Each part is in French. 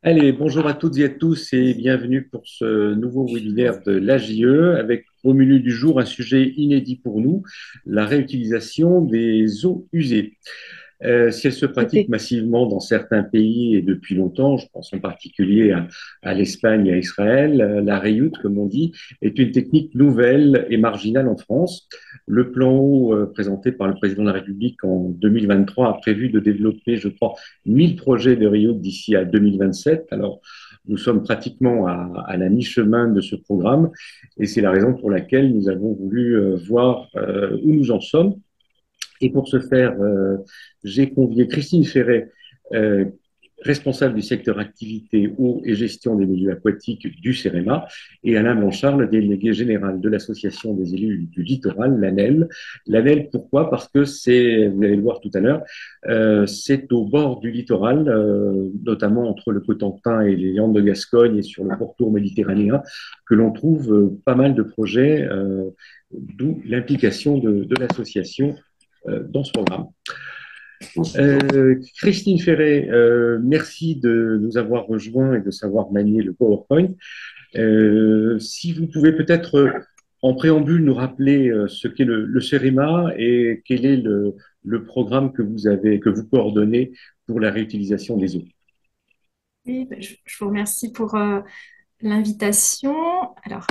Allez, bonjour à toutes et à tous et bienvenue pour ce nouveau webinaire de l'AJE avec au menu du jour un sujet inédit pour nous, la réutilisation des eaux usées. Si elle se pratique C'était massivement dans certains pays et depuis longtemps, je pense en particulier à l'Espagne et à Israël, la reuse, comme on dit, est une technique nouvelle et marginale en France. Le plan eau présenté par le président de la République en 2023 a prévu de développer, je crois, 1000 projets de reuse d'ici à 2027. Alors, nous sommes pratiquement à la mi-chemin de ce programme et c'est la raison pour laquelle nous avons voulu voir où nous en sommes et pour ce faire, j'ai convié Christine Ferret, euh, responsable du secteur activité, eau et gestion des milieux aquatiques du CEREMA, et Alain Blanchard, le délégué général de l'Association des élus du littoral, l'ANEL. L'ANEL, pourquoi? Parce que c'est, vous allez le voir tout à l'heure, c'est au bord du littoral, notamment entre le Cotentin et les Landes de Gascogne et sur le pourtour méditerranéen, que l'on trouve pas mal de projets, d'où l'implication de l'association dans ce programme. Christine Ferret, merci de nous avoir rejoints et de savoir manier le PowerPoint. Si vous pouvez peut-être, en préambule, nous rappeler ce qu'est le CEREMA et quel est le programme que vous avez, que vous coordonnez pour la réutilisation des eaux. Oui, je vous remercie pour l'invitation. Alors,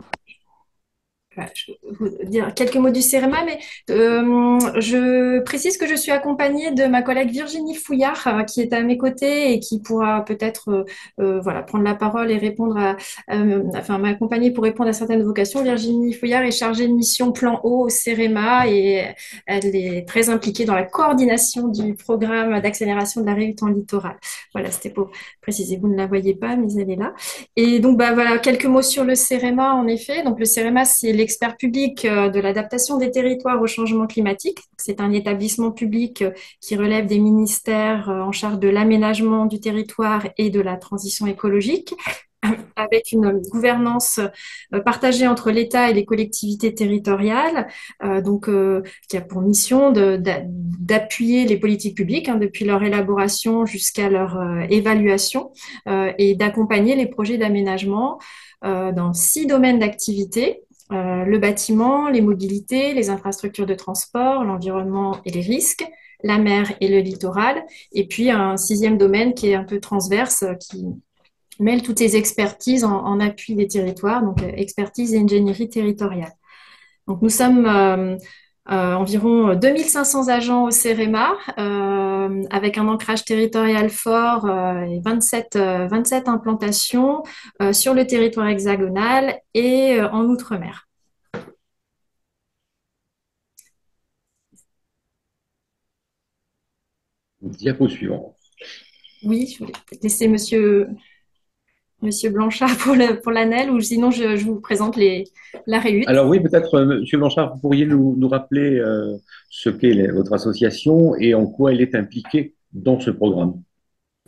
voilà, je vais vous dire quelques mots du CEREMA, mais je précise que je suis accompagnée de ma collègue Virginie Fouillard, qui est à mes côtés et qui pourra peut-être voilà, prendre la parole et répondre enfin, m'accompagner pour répondre à certaines vocations. Virginie Fouillard est chargée de mission plan eau au CEREMA et elle est très impliquée dans la coordination du programme d'accélération de la réussite en littoral. Voilà, c'était pour préciser. Vous ne la voyez pas, mais elle est là. Et donc, bah, voilà, quelques mots sur le CEREMA, en effet. Donc, le CEREMA, c'est l'expert public de l'adaptation des territoires au changement climatique. C'est un établissement public qui relève des ministères en charge de l'aménagement du territoire et de la transition écologique, avec une gouvernance partagée entre l'État et les collectivités territoriales, qui a pour mission d'appuyer les politiques publiques, hein, depuis leur élaboration jusqu'à leur évaluation, et d'accompagner les projets d'aménagement dans 6 domaines d'activité. Le bâtiment, les mobilités, les infrastructures de transport, l'environnement et les risques, la mer et le littoral, et puis un 6e domaine qui est un peu transverse, qui mêle toutes les expertises en appui des territoires, donc expertise et ingénierie territoriale. Donc nous sommes environ 2500 agents au CEREMA, avec un ancrage territorial fort et 27 implantations sur le territoire hexagonal et en Outre-mer. Diapo suivant. Oui, je vais laisser Monsieur Blanchard pour l'ANEL, ou sinon je vous présente la REUT. Alors oui, peut-être, Monsieur Blanchard, vous pourriez nous rappeler ce qu'est votre association et en quoi elle est impliquée dans ce programme.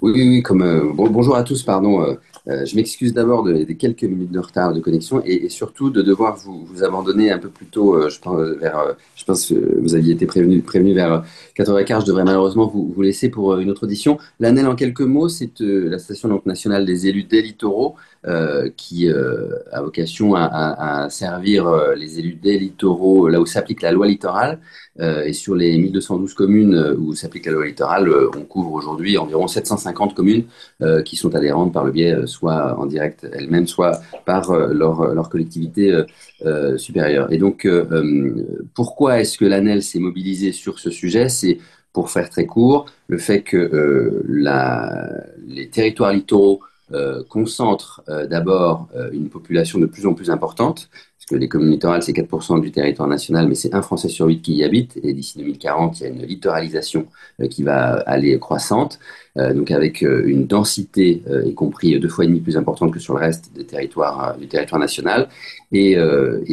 Oui, oui, oui, bonjour à tous, pardon. Je m'excuse d'abord des quelques minutes de retard de connexion et surtout de devoir vous abandonner un peu plus tôt. Je pense que vous aviez été prévenu vers 4h15. Je devrais malheureusement vous laisser pour une autre audition. L'ANEL, en quelques mots, c'est l'association donc, nationale des élus des littoraux, qui a vocation à servir les élus des littoraux là où s'applique la loi littorale. Et sur les 1212 communes où s'applique la loi littorale, on couvre aujourd'hui environ 750 communes qui sont adhérentes par le biais soit en direct elles-mêmes, soit par leur collectivité supérieure. Et donc, pourquoi est-ce que l'ANEL s'est mobilisé sur ce sujet? C'est, pour faire très court, le fait que les territoires littoraux concentrent d'abord une population de plus en plus importante, parce que les communes littorales, c'est 4% du territoire national, mais c'est un Français sur 8 qui y habite. Et d'ici 2040, il y a une littoralisation qui va aller croissante, donc avec une densité, y compris 2 fois et demi plus importante que sur le reste du territoire national. Et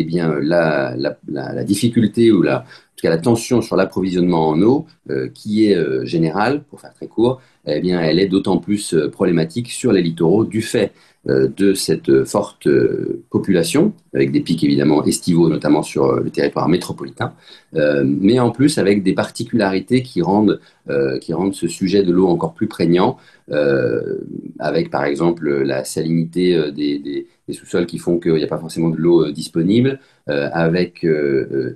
bien, la difficulté ou en tout cas la tension sur l'approvisionnement en eau, qui est générale, pour faire très court, eh bien, elle est d'autant plus problématique sur les littoraux du fait de cette forte population, avec des pics évidemment estivaux, notamment sur le territoire métropolitain, mais en plus avec des particularités qui rendent ce sujet de l'eau encore plus prégnant, avec par exemple la salinité des sous-sols qui font qu'il n'y a pas forcément de l'eau disponible, avec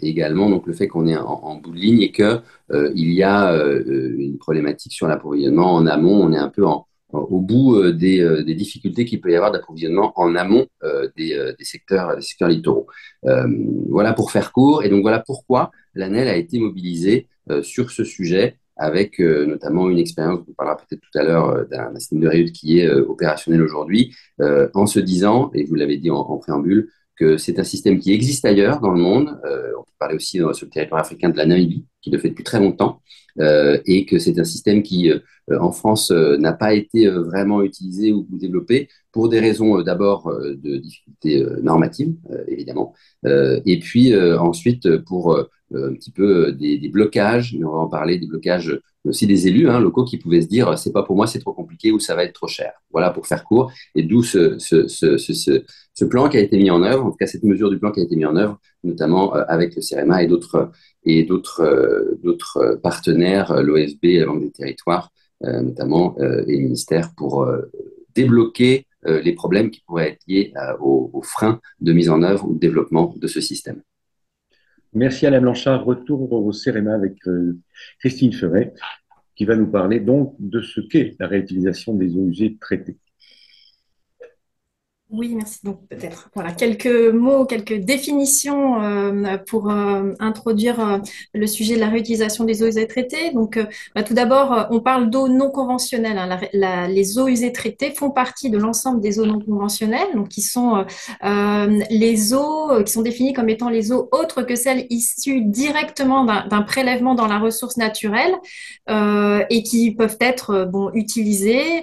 également donc, le fait qu'on est en bout de ligne et que il y a une problématique sur l'approvisionnement en amont. On est un peu au bout des difficultés qu'il peut y avoir d'approvisionnement en amont des secteurs littoraux. Euh, voilà pour faire court. Et donc voilà pourquoi l'ANEL a été mobilisée sur ce sujet avec notamment une expérience, on parlera peut-être tout à l'heure d'un système de réhud qui est opérationnel aujourd'hui, en se disant, et vous l'avez dit en préambule, que c'est un système qui existe ailleurs dans le monde. On peut parler aussi sur le territoire africain de la Namibie, qui le fait depuis très longtemps, et que c'est un système qui, en France, n'a pas été vraiment utilisé ou développé pour des raisons d'abord de difficultés normatives, évidemment, et puis ensuite pour un petit peu des blocages, mais on va en parler, des blocages aussi des élus locaux qui pouvaient se dire c'est pas pour moi, c'est trop compliqué ou ça va être trop cher. Voilà pour faire court, et d'où ce plan qui a été mis en œuvre, en tout cas cette mesure du plan qui a été mis en œuvre, notamment avec le CEREMA et d'autres partenaires, l'OFB, la Banque des Territoires, notamment, et le ministère pour débloquer les problèmes qui pourraient être liés aux freins de mise en œuvre ou de développement de ce système. Merci Alain Blanchard. Retour au CEREMA avec Christine Ferret, qui va nous parler donc de ce qu'est la réutilisation des eaux usées traitées. Oui, merci. Donc peut-être voilà quelques mots, quelques définitions pour introduire le sujet de la réutilisation des eaux usées traitées. Donc tout d'abord, on parle d'eau non conventionnelle, hein. Les eaux usées traitées font partie de l'ensemble des eaux non conventionnelles, donc qui sont les eaux qui sont définies comme étant les eaux autres que celles issues directement d'un prélèvement dans la ressource naturelle et qui peuvent être utilisées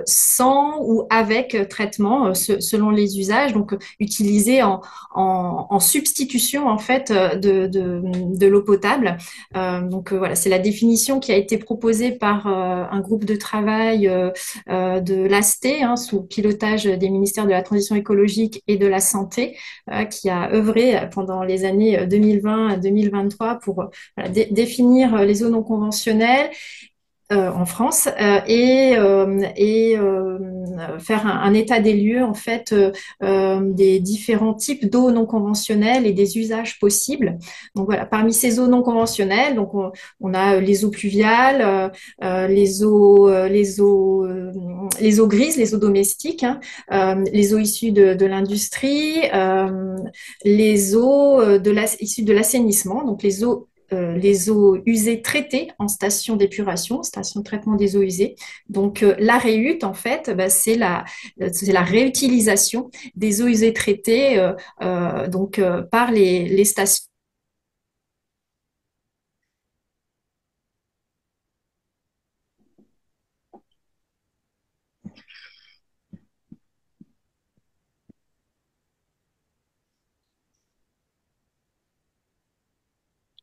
sans ou avec traitement selon les usages, donc utilisé en substitution en fait de l'eau potable. Voilà, c'est la définition qui a été proposée par un groupe de travail de l'ASTE, sous pilotage des ministères de la Transition écologique et de la Santé, qui a œuvré pendant les années 2020 à 2023 pour définir les eaux non conventionnelles en France et faire un état des lieux en fait des différents types d'eau non conventionnelles et des usages possibles. Donc voilà, parmi ces eaux non conventionnelles, donc on a les eaux pluviales, les eaux grises, les eaux domestiques, les eaux issues de l'industrie, les eaux issues de l'assainissement, donc les eaux usées traitées en station d'épuration, station de traitement des eaux usées. Donc, la réhute, en fait, c'est la réutilisation des eaux usées traitées par les stations.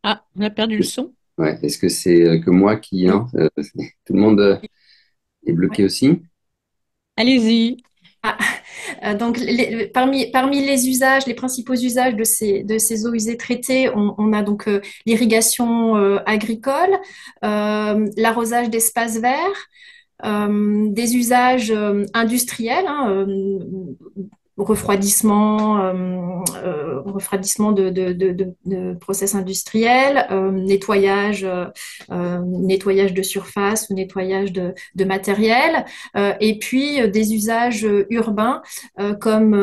Ah, on a perdu le son. Ouais, est-ce que c'est que moi qui... Oui. Non, tout le monde est bloqué Ouais. aussi? Allez-y. Ah, donc, parmi les usages, les principaux usages de ces eaux usées traitées, on a donc l'irrigation agricole, l'arrosage d'espaces verts, des usages industriels, refroidissement de process industriels, nettoyage de surface ou nettoyage de matériel, et puis des usages urbains comme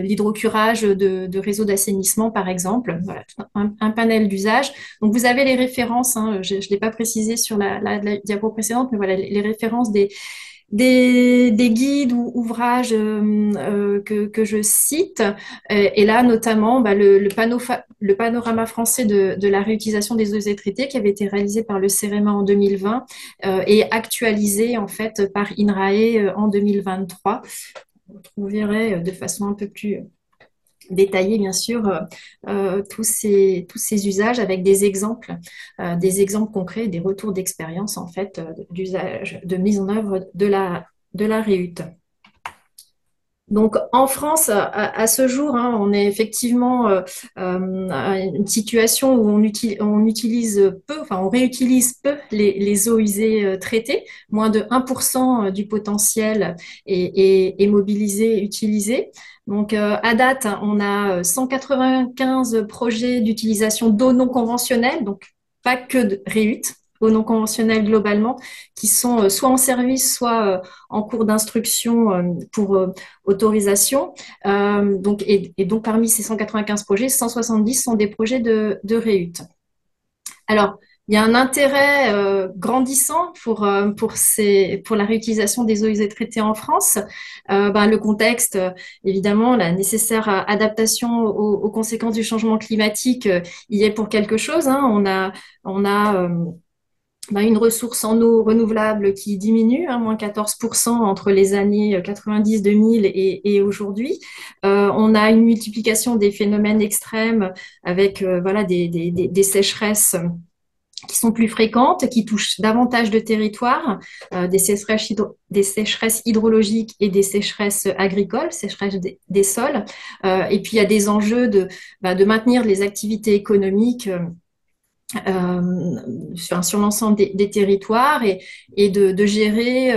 l'hydrocurage de réseaux d'assainissement, par exemple. Voilà, un panel d'usages. Donc, vous avez les références, je ne l'ai pas précisé sur la diapo précédente, mais voilà, les références des guides ou ouvrages que je cite. Et là, notamment, le panorama français de la réutilisation des eaux usées traitées qui avait été réalisé par le CEREMA en 2020 et actualisé en fait par INRAE en 2023. Vous verrez de façon un peu plus détailler bien sûr tous ces usages avec des exemples concrets, des retours d'expérience en fait d'usage, de mise en œuvre de la REUT. Donc en France, à ce jour, hein, on est effectivement à une situation où on utilise peu, enfin on réutilise peu les eaux usées traitées. Moins de 1% du potentiel est mobilisé, utilisé. Donc à date, on a 195 projets d'utilisation d'eau non conventionnelle, donc pas que de REUT, eau non conventionnelle globalement, qui sont soit en service, soit en cours d'instruction pour autorisation. Et donc, parmi ces 195 projets, 170 sont des projets de REUT. Alors, il y a un intérêt grandissant pour la réutilisation des eaux usées traitées en France. Le contexte, évidemment, la nécessaire adaptation aux conséquences du changement climatique y est pour quelque chose, hein. On a une ressource en eau renouvelable qui diminue, hein, moins 14% entre les années 90-2000 et aujourd'hui. On a une multiplication des phénomènes extrêmes avec des sécheresses qui sont plus fréquentes, qui touchent davantage de territoires, des sécheresses hydrologiques et des sécheresses agricoles, sécheresses des sols. Et puis, il y a des enjeux de maintenir les activités économiques sur l'ensemble des territoires et de gérer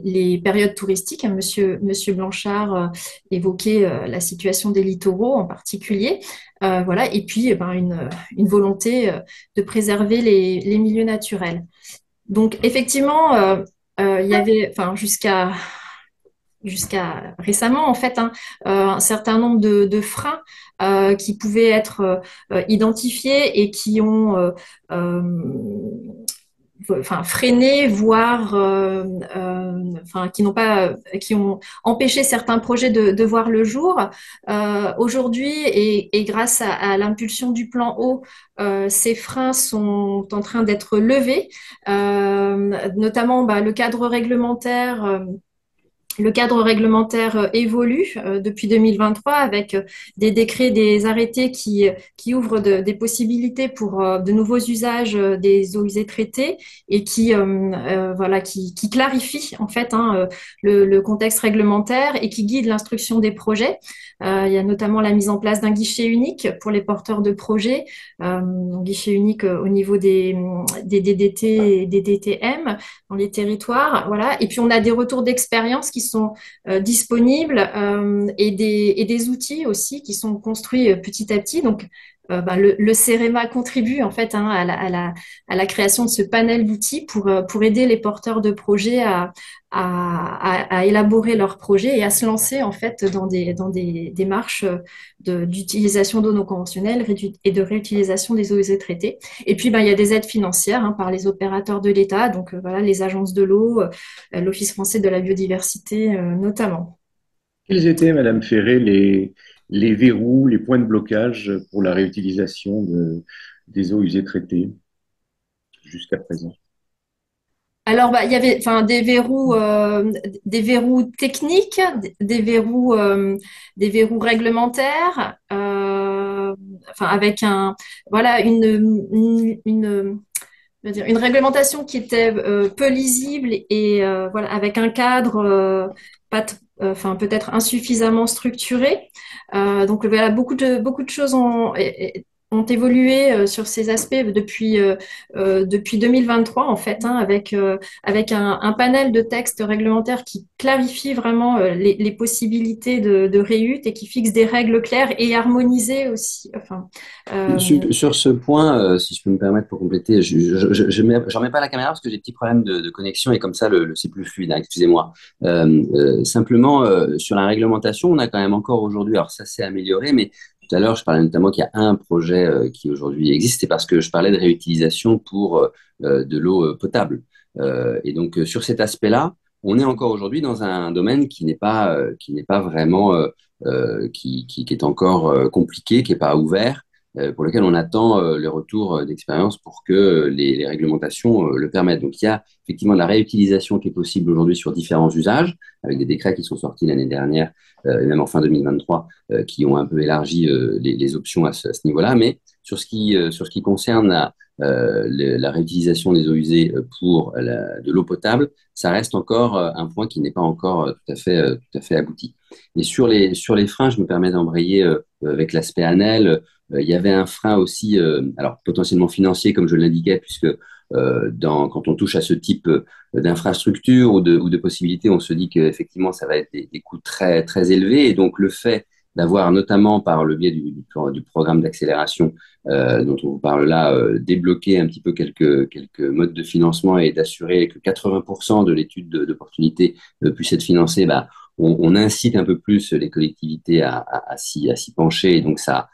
les périodes touristiques. Monsieur Blanchard évoquait la situation des littoraux en particulier. Voilà. Et puis, une volonté de préserver les milieux naturels. Donc, effectivement, il y avait, jusqu'à récemment, en fait, hein, un certain nombre de freins qui pouvaient être identifiés et qui ont freiné, voire qui ont empêché certains projets de voir le jour. Aujourd'hui, et grâce à l'impulsion du plan eau, ces freins sont en train d'être levés, notamment le cadre réglementaire évolue depuis 2023 avec des décrets, des arrêtés qui ouvrent des possibilités pour de nouveaux usages des eaux usées traitées et qui clarifient en fait le contexte réglementaire et qui guident l'instruction des projets. Il y a notamment la mise en place d'un guichet unique pour les porteurs de projets, un guichet unique au niveau des DDT et des DTM dans les territoires. Voilà. Et puis, on a des retours d'expérience qui sont disponibles et des outils aussi qui sont construits petit à petit. Donc, le CEREMA contribue en fait à la création de ce panel d'outils pour aider les porteurs de projets à élaborer leurs projets et à se lancer en fait dans des démarches d'utilisation d'eau non conventionnelle et de réutilisation des eaux usées traitées. Et puis, il y a des aides financières par les opérateurs de l'État, donc les agences de l'eau, l'Office français de la biodiversité notamment. Quels étaient, Madame Ferré, les verrous, les points de blocage pour la réutilisation des eaux usées traitées jusqu'à présent? Alors, il y avait, des verrous techniques, des verrous réglementaires, avec une réglementation qui était peu lisible et avec un cadre peut-être insuffisamment structuré. Donc voilà, beaucoup de choses ont évolué sur ces aspects depuis 2023 en fait, hein, avec un panel de textes réglementaires qui clarifie vraiment les possibilités de REUT et qui fixe des règles claires et harmonisées aussi. Sur ce point, si je peux me permettre pour compléter, j'en mets pas la caméra parce que j'ai des petits problèmes de connexion et comme ça, c'est plus fluide, hein, excusez-moi. Simplement, sur la réglementation, on a quand même encore aujourd'hui, alors ça s'est amélioré, mais tout à l'heure, je parlais notamment qu'il y a un projet qui aujourd'hui existe, c'est parce que je parlais de réutilisation pour de l'eau potable. Et donc, sur cet aspect-là, on est encore aujourd'hui dans un domaine qui n'est pas vraiment, qui est encore compliqué, qui n'est pas ouvert. pour lequel on attend le retour d'expérience pour que les réglementations le permettent. Donc, il y a effectivement de la réutilisation qui est possible aujourd'hui sur différents usages, avec des décrets qui sont sortis l'année dernière, et même en fin 2023, qui ont un peu élargi les options à ce niveau-là. Mais sur ce qui concerne la réutilisation des eaux usées pour de l'eau potable, ça reste encore un point qui n'est pas encore tout à fait abouti. Et sur les freins, je me permets d'embrayer avec l'aspect ANEL. Il y avait un frein aussi, alors potentiellement financier, comme je l'indiquais, puisque quand on touche à ce type d'infrastructure ou de possibilités, on se dit qu'effectivement, ça va être des coûts très, très élevés. Et donc, le fait d'avoir, notamment par le biais du programme d'accélération dont on vous parle là, débloquer un petit peu quelques modes de financement et d'assurer que 80% de l'étude d'opportunité puisse être financée, bah, on incite un peu plus les collectivités à s'y pencher. Et donc, ça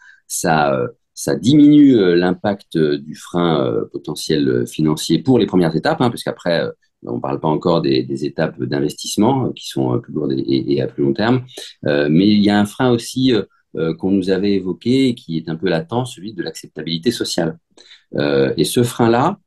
diminue l'impact du frein potentiel financier pour les premières étapes, hein, parce qu'après, on ne parle pas encore des étapes d'investissement qui sont plus lourdes et à plus long terme. Mais il y a un frein aussi qu'on nous avait évoqué et qui est un peu latent, celui de l'acceptabilité sociale. Et ce frein-là,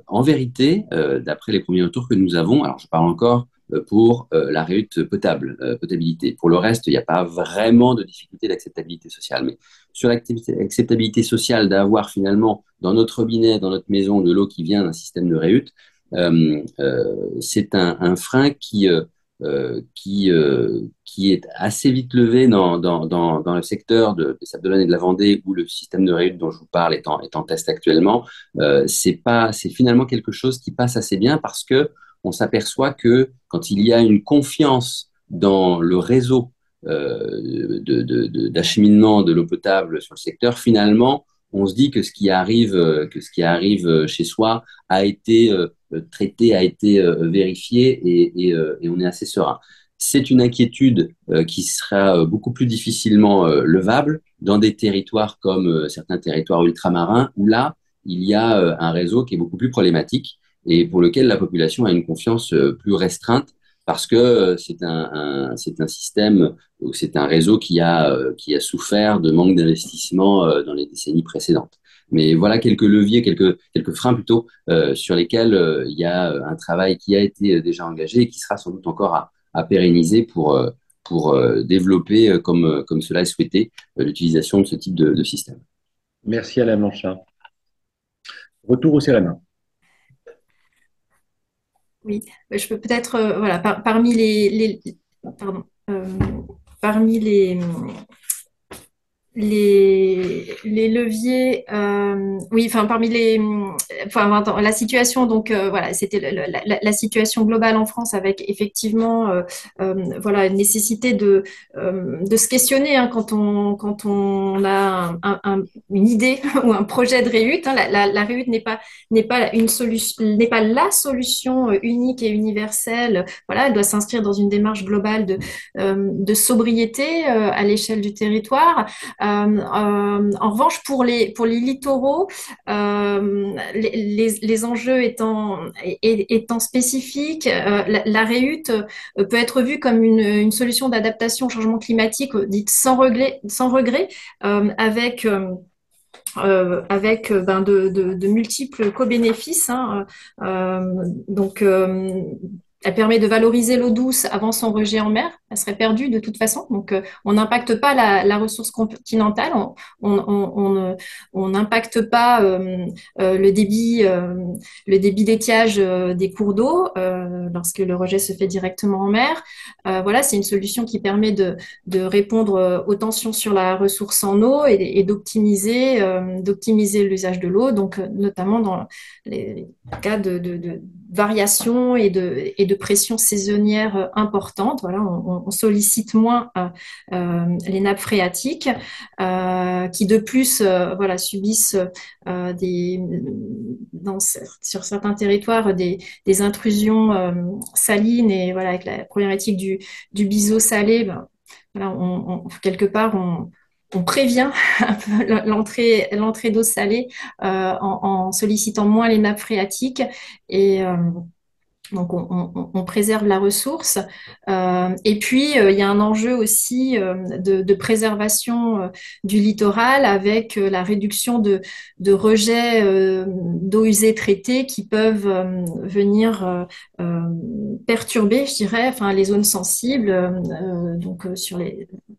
en vérité, d'après les premiers retours que nous avons, alors je parle encore pour la réhute potabilité. Pour le reste, il n'y a pas vraiment de difficulté d'acceptabilité sociale. Mais sur l'acceptabilité sociale, d'avoir finalement dans notre robinet, dans notre maison, de l'eau qui vient d'un système de réhute, c'est un frein qui est assez vite levé dans le secteur des Sables-d'Olonne et de la Vendée, où le système de réhute dont je vous parle est en test actuellement. C'est finalement quelque chose qui passe assez bien parce que on s'aperçoit que quand il y a une confiance dans le réseau d'acheminement de l'eau potable sur le secteur, finalement, on se dit que ce qui arrive chez soi a été traité, a été vérifié et on est assez serein. C'est une inquiétude qui sera beaucoup plus difficilement levable dans des territoires comme certains territoires ultramarins où là, il y a un réseau qui est beaucoup plus problématique et pour lequel la population a une confiance plus restreinte parce que c'est un système ou c'est un réseau qui a souffert de manque d'investissement dans les décennies précédentes. Mais voilà quelques leviers, quelques freins plutôt, sur lesquels il y a un travail qui a été déjà engagé et qui sera sans doute encore à pérenniser pour développer, comme cela est souhaité, l'utilisation de ce type de système. Merci Alain Blanchard. Retour au CEREMA. Oui, je peux peut-être, voilà, parmi pardon, parmi les leviers, oui, enfin parmi enfin attends, la situation, donc voilà, c'était la situation globale en France avec effectivement, voilà, une nécessité de se questionner hein, quand on a une idée ou un projet de réhute. Hein, la réhute n'est pas une solution, n'est pas la solution unique et universelle. Voilà, elle doit s'inscrire dans une démarche globale de sobriété à l'échelle du territoire. En revanche, pour les littoraux, les enjeux étant spécifiques, la réhute peut être vue comme une solution d'adaptation au changement climatique dite sans regret avec ben, de multiples co-bénéfices. Hein, donc, elle permet de valoriser l'eau douce avant son rejet en mer. Elle serait perdue de toute façon. Donc, on n'impacte pas la ressource continentale. On n'impacte pas le débit d'étiage des cours d'eau lorsque le rejet se fait directement en mer. Voilà, c'est une solution qui permet de répondre aux tensions sur la ressource en eau et d'optimiser l'usage de l'eau, donc notamment dans les cas de variations et de pression saisonnière importante. Voilà, on sollicite moins les nappes phréatiques qui de plus voilà, subissent sur certains territoires des intrusions salines et voilà, avec la problématique du biseau salé, ben, voilà, quelque part on prévient un peu l'entrée d'eau salée en sollicitant moins les nappes phréatiques et Donc, on préserve la ressource. Et puis, il y a un enjeu aussi de préservation du littoral avec la réduction de rejets d'eau usée traitée qui peuvent venir perturber, je dirais, enfin, les zones sensibles, donc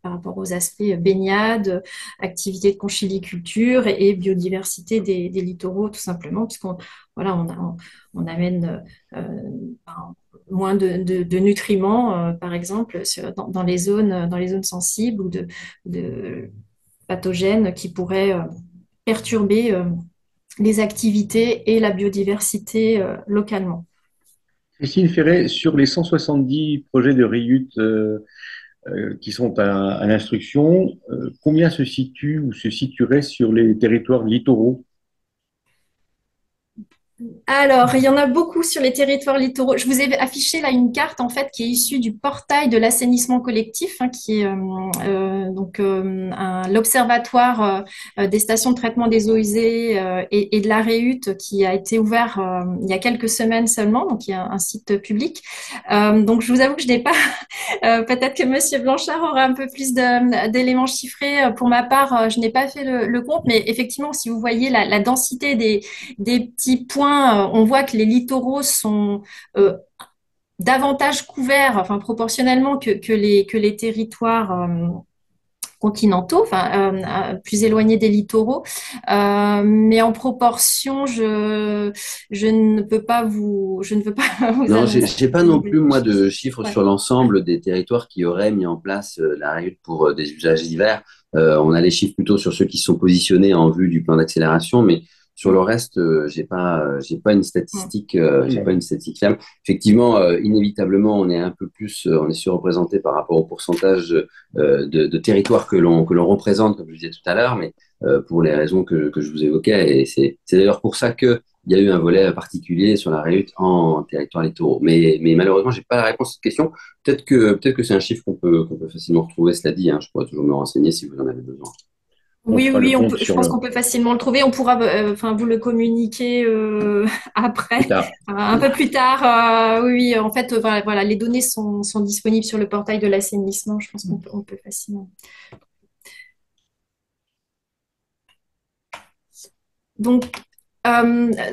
par rapport aux aspects baignade, activités de conchyliculture et biodiversité des littoraux, tout simplement, puisqu'on voilà, on amène ben, moins de nutriments, par exemple, dans les zones sensibles ou de pathogènes qui pourraient perturber les activités et la biodiversité localement. Christine Ferret, sur les 170 projets de RIUT qui sont à l'instruction, combien se situe ou se situerait sur les territoires littoraux? Alors, il y en a beaucoup sur les territoires littoraux. Je vous ai affiché là une carte en fait qui est issue du portail de l'assainissement collectif, hein, qui est l'observatoire des stations de traitement des eaux usées et de la REUT qui a été ouvert il y a quelques semaines seulement, donc il y a un site public. Donc, je vous avoue que je n'ai pas. Peut-être que Monsieur Blanchard aura un peu plus d'éléments chiffrés. Pour ma part, je n'ai pas fait le compte, mais effectivement, si vous voyez la densité des petits points, on voit que les littoraux sont davantage couverts, enfin proportionnellement que les territoires continentaux, enfin plus éloignés des littoraux, mais en proportion, je ne peux pas je ne peux pas vous Non, annoncer j'ai pas non plus, des moi, chiffres. de chiffres Ouais. sur l'ensemble des territoires qui auraient mis en place la REUT pour des usages divers. On a les chiffres plutôt sur ceux qui sont positionnés en vue du plan d'accélération, mais sur le reste, j'ai pas une statistique, j'ai pas une statistique fiable. Effectivement, inévitablement, on est un peu plus, on est surreprésenté par rapport au pourcentage de territoires que l'on représente, comme je disais tout à l'heure, mais pour les raisons que je vous évoquais, et c'est d'ailleurs pour ça que il y a eu un volet particulier sur la REUT en territoire littoraux. Mais malheureusement, j'ai pas la réponse à cette question. Peut-être que c'est un chiffre qu'on peut facilement retrouver, cela dit, hein. Je pourrais toujours me renseigner si vous en avez besoin. On Oui, fera le oui, compte je sur pense qu'on peut facilement le trouver. On pourra, enfin, vous le communiquer plus après, tard. un peu plus tard. Oui, oui, en fait, voilà, les données sont disponibles sur le portail de l'assainissement. Je pense on peut facilement. Donc,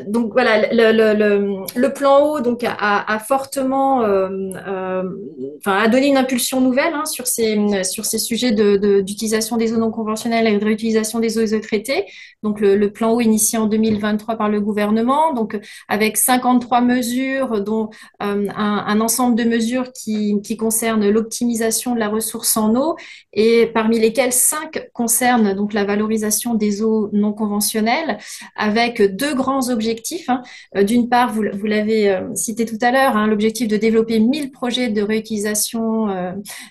donc voilà, le plan eau donc a fortement, enfin a donné une impulsion nouvelle hein, sur ces sujets d'utilisation des eaux non conventionnelles et de réutilisation des eaux usées traitées. Donc le plan eau initié en 2023 par le gouvernement, donc avec 53 mesures, dont un ensemble de mesures qui concernent l'optimisation de la ressource en eau et parmi lesquelles 5 concernent donc la valorisation des eaux non conventionnelles avec deux grands objectifs. Hein. D'une part, vous l'avez cité tout à l'heure, hein, l'objectif de développer 1000 projets de réutilisation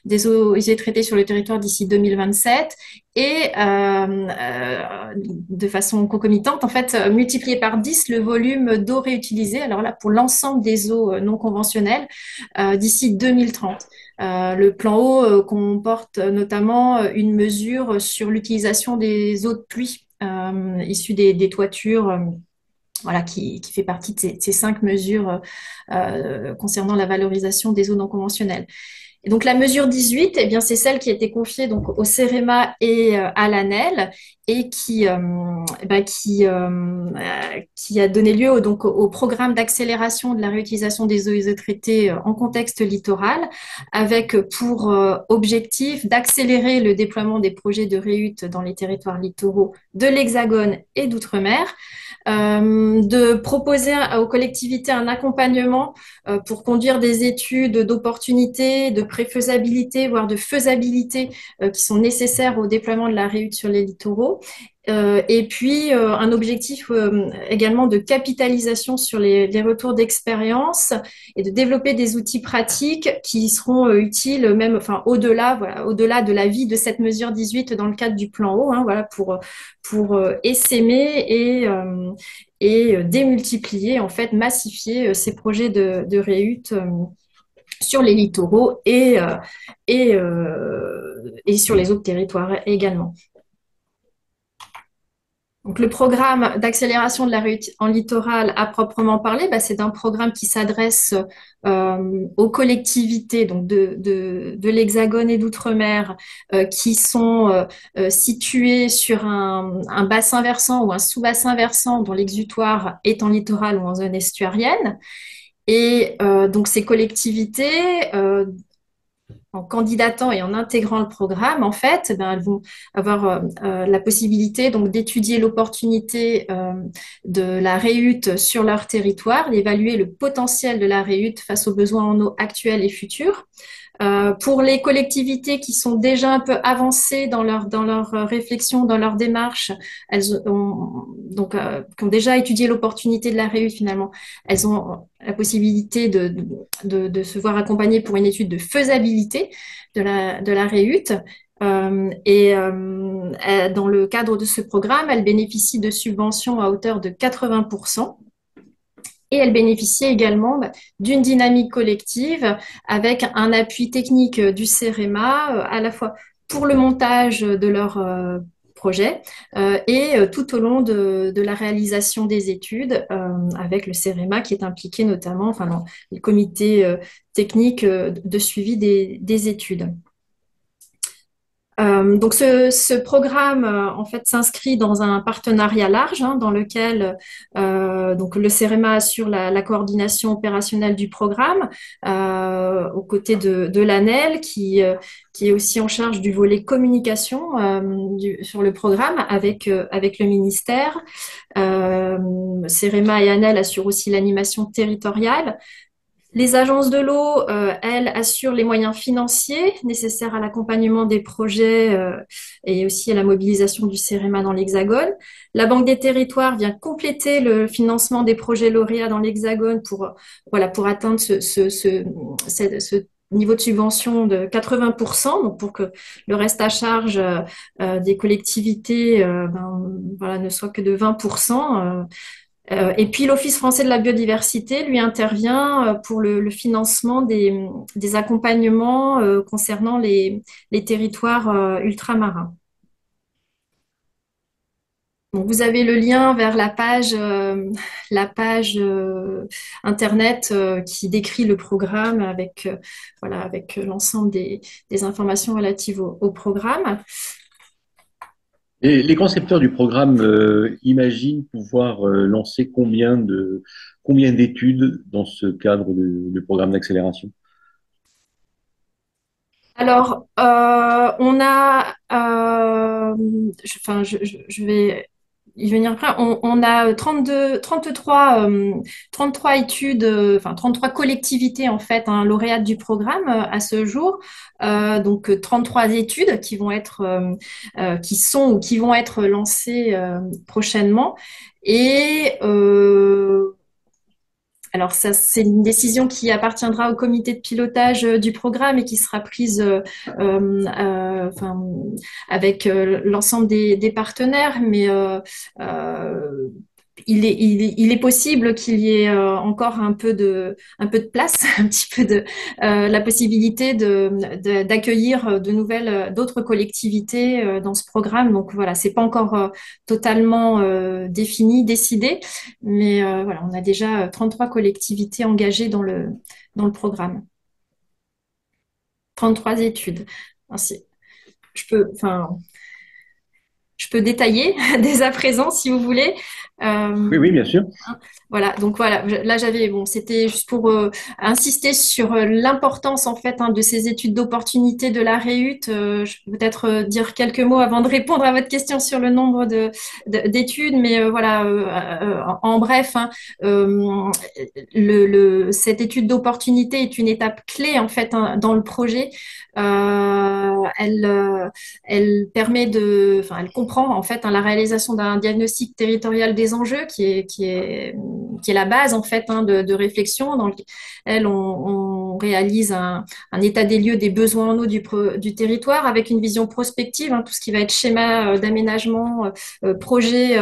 des eaux usées traitées sur le territoire d'ici 2027 et de façon concomitante, en fait, multiplier par 10 le volume d'eau réutilisée, alors là, pour l'ensemble des eaux non conventionnelles, d'ici 2030. Le plan eau comporte notamment une mesure sur l'utilisation des eaux de pluie issues des toitures. Voilà, qui fait partie de ces 5 mesures concernant la valorisation des eaux non conventionnelles. Et donc la mesure 18, eh bien, c'est celle qui a été confiée donc, au CEREMA et à l'ANEL et qui a donné lieu au programme d'accélération de la réutilisation des eaux usées traitées en contexte littoral, avec pour objectif d'accélérer le déploiement des projets de REUT dans les territoires littoraux de l'Hexagone et d'outre-mer, de proposer aux collectivités un accompagnement pour conduire des études d'opportunité, de préfaisabilité, voire de faisabilité qui sont nécessaires au déploiement de la REUT sur les littoraux. Et puis un objectif également de capitalisation sur les retours d'expérience et de développer des outils pratiques qui seront utiles même enfin au-delà voilà, au-delà de la vie de cette mesure 18 dans le cadre du plan eau hein, voilà pour essaimer et démultiplier en fait massifier ces projets de REUT sur les littoraux et sur les autres territoires également. Donc, le programme d'accélération de la réussite en littoral à proprement parler, bah, c'est un programme qui s'adresse aux collectivités donc de l'Hexagone et d'Outre-mer qui sont situées sur un bassin versant ou un sous-bassin versant dont l'exutoire est en littoral ou en zone estuarienne. Et donc, ces collectivités, en candidatant et en intégrant le programme, en fait, eh ben, elles vont avoir la possibilité donc d'étudier l'opportunité de la REUT sur leur territoire, d'évaluer le potentiel de la REUT face aux besoins en eau actuels et futurs. Pour les collectivités qui sont déjà un peu avancées dans leur réflexion, dans leur démarche, qui ont déjà étudié l'opportunité de la REUT finalement, elles ont la possibilité de se voir accompagnées pour une étude de faisabilité de la REUT. Dans le cadre de ce programme, elles bénéficient de subventions à hauteur de 80%. Et elles bénéficient également d'une dynamique collective avec un appui technique du CEREMA, à la fois pour le montage de leur projet et tout au long de la réalisation des études avec le CEREMA qui est impliqué notamment dans le comité technique de suivi des études. Donc ce programme en fait s'inscrit dans un partenariat large dans lequel donc le CEREMA assure la coordination opérationnelle du programme aux côtés de l'ANEL qui est aussi en charge du volet communication sur le programme avec le ministère. CEREMA et ANEL assurent aussi l'animation territoriale. Les agences de l'eau, elles, assurent les moyens financiers nécessaires à l'accompagnement des projets et aussi à la mobilisation du CEREMA dans l'Hexagone. La Banque des territoires vient compléter le financement des projets lauréats dans l'Hexagone pour atteindre ce niveau de subvention de 80%, donc pour que le reste à charge des collectivités ne soit que de 20%. Et puis l'Office français de la biodiversité, lui, intervient pour le financement des accompagnements concernant les territoires ultramarins. Donc, vous avez le lien vers la page Internet qui décrit le programme avec l'ensemble des informations relatives au programme. Et les concepteurs du programme imaginent pouvoir lancer combien d'études dans ce cadre de programme d'accélération? Alors, on a, je vais y venir après. On a 33 études, 33 collectivités en fait, lauréates du programme à ce jour. Donc 33 études qui vont être, qui sont ou qui vont être lancées prochainement. Et alors, ça, c'est une décision qui appartiendra au comité de pilotage du programme et qui sera prise avec l'ensemble des partenaires. Mais il est possible qu'il y ait encore un peu de place, un petit peu la possibilité d'accueillir d'autres collectivités dans ce programme. Donc voilà, c'est pas encore totalement défini, décidé, mais voilà, on a déjà 33 collectivités engagées dans le programme. 33 études. Ainsi, je peux détailler dès à présent si vous voulez. Oui, bien sûr. Voilà, donc voilà, là c'était juste pour insister sur l'importance en fait de ces études d'opportunité de la REUT. Je peux peut-être dire quelques mots avant de répondre à votre question sur le nombre d'études, mais en bref, cette étude d'opportunité est une étape clé en fait dans le projet. Elle permet elle comprend en fait la réalisation d'un diagnostic territorial des enjeux qui est la base en fait de réflexion dans lequel on réalise un état des lieux des besoins en eau du territoire avec une vision prospective, tout ce qui va être schéma d'aménagement, projet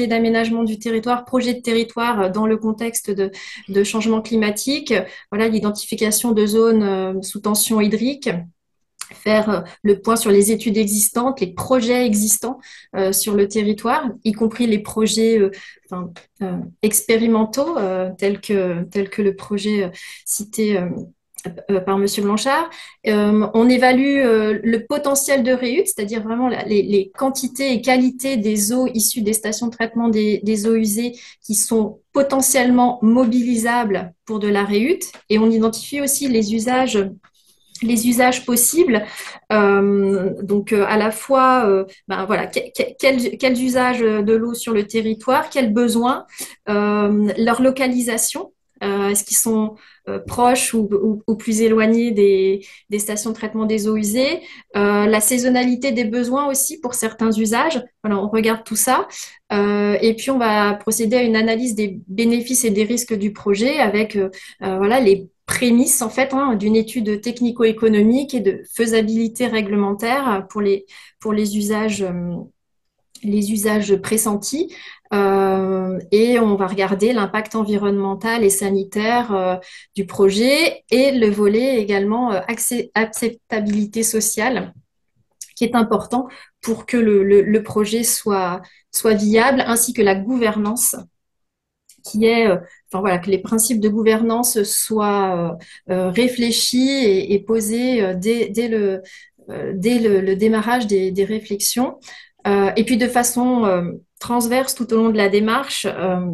d'aménagement du territoire, projet de territoire dans le contexte de changement climatique, voilà, l'identification de zones sous tension hydrique. faire le point sur les études existantes, les projets existants sur le territoire, y compris les projets enfin, expérimentaux tels que le projet cité par Monsieur Blanchard. On évalue le potentiel de réhute, c'est-à-dire vraiment les quantités et qualités des eaux issues des stations de traitement des eaux usées qui sont potentiellement mobilisables pour de la réhute. Et on identifie aussi les usages possibles. Donc, à la fois, ben, voilà, quels usages de l'eau sur le territoire, quels besoins, leur localisation. Est-ce qu'ils sont proches ou plus éloignés des stations de traitement des eaux usées, la saisonnalité des besoins aussi pour certains usages. Voilà, on regarde tout ça. Et puis, on va procéder à une analyse des bénéfices et des risques du projet avec voilà, les prémices en fait d'une étude technico-économique et de faisabilité réglementaire pour les usages pressentis. Et on va regarder l'impact environnemental et sanitaire du projet et le volet également acceptabilité sociale qui est important pour que le projet soit viable, ainsi que la gouvernance qui est, enfin voilà, que les principes de gouvernance soient réfléchis et posés dès le démarrage des réflexions. Et puis de façon transverse tout au long de la démarche,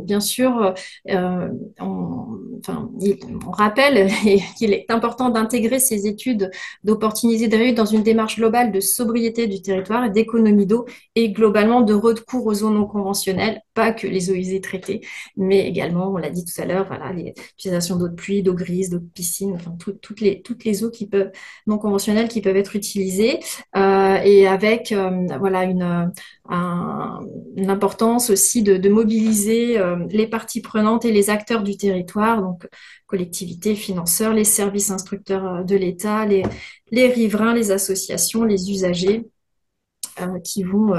bien sûr, enfin, on rappelle qu'il est important d'intégrer ces études d'opportunité de réussite dans une démarche globale de sobriété du territoire et d'économie d'eau et globalement de recours aux eaux non conventionnelles, pas que les eaux usées traitées, mais également, on l'a dit tout à l'heure, voilà, l'utilisation d'eau de pluie, d'eau grise, d'eau de piscine, enfin, toutes les eaux non conventionnelles qui peuvent être utilisées, et avec voilà, une importance aussi de mobiliser les parties prenantes et les acteurs du territoire, donc collectivités, financeurs, les services instructeurs de l'État, les riverains, les associations, les usagers qui vont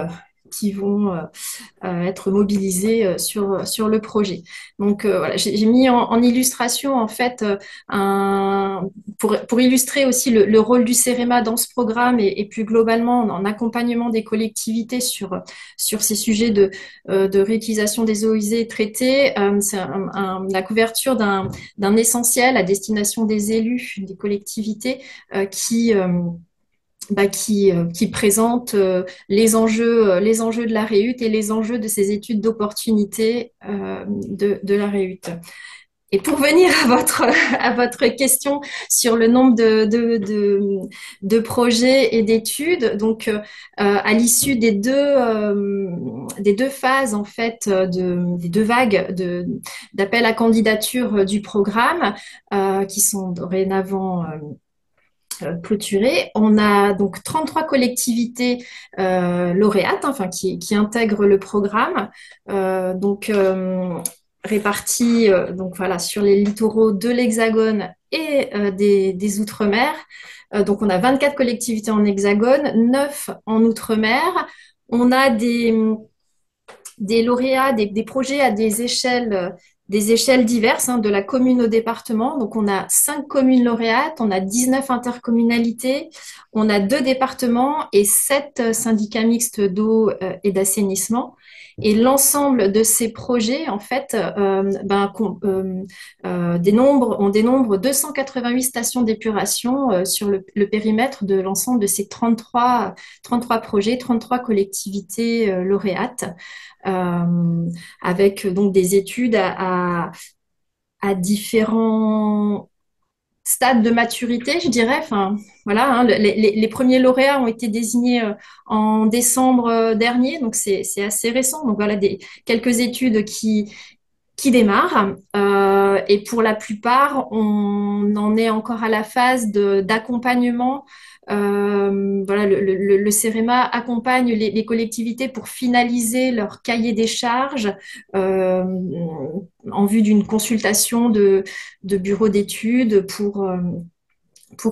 être mobilisés sur le projet. Donc voilà, j'ai mis en illustration en fait pour illustrer aussi le rôle du CEREMA dans ce programme et plus globalement en accompagnement des collectivités sur ces sujets de réutilisation des eaux usées traitées. C'est la couverture d'un essentiel à destination des élus, des collectivités qui présente les enjeux de la réhute et les enjeux de ces études d'opportunité de la réhute. Et pour venir à votre question sur le nombre de projets et d'études, donc à l'issue des deux phases en fait, des deux vagues d'appel à candidature du programme qui sont dorénavant clôturé. On a donc 33 collectivités lauréates, enfin, qui intègrent le programme, réparties donc, voilà, sur les littoraux de l'Hexagone et des Outre-mer. Donc on a 24 collectivités en Hexagone, 9 en Outre-mer. On a des lauréats, des projets à des échelles diverses, de la commune au département. Donc, on a 5 communes lauréates, on a 19 intercommunalités, on a 2 départements et 7 syndicats mixtes d'eau et d'assainissement. Et l'ensemble de ces projets, en fait, on dénombre 288 stations d'épuration sur le périmètre de l'ensemble de ces 33 projets, 33 collectivités lauréates. Avec donc des études à différents stades de maturité, je dirais. Enfin, voilà, les premiers lauréats ont été désignés en décembre dernier, donc c'est assez récent. Donc voilà, quelques études qui démarrent. Et pour la plupart, on en est encore à la phase d'accompagnement. Voilà, le CEREMA accompagne les collectivités pour finaliser leur cahier des charges en vue d'une consultation de bureau d'études pour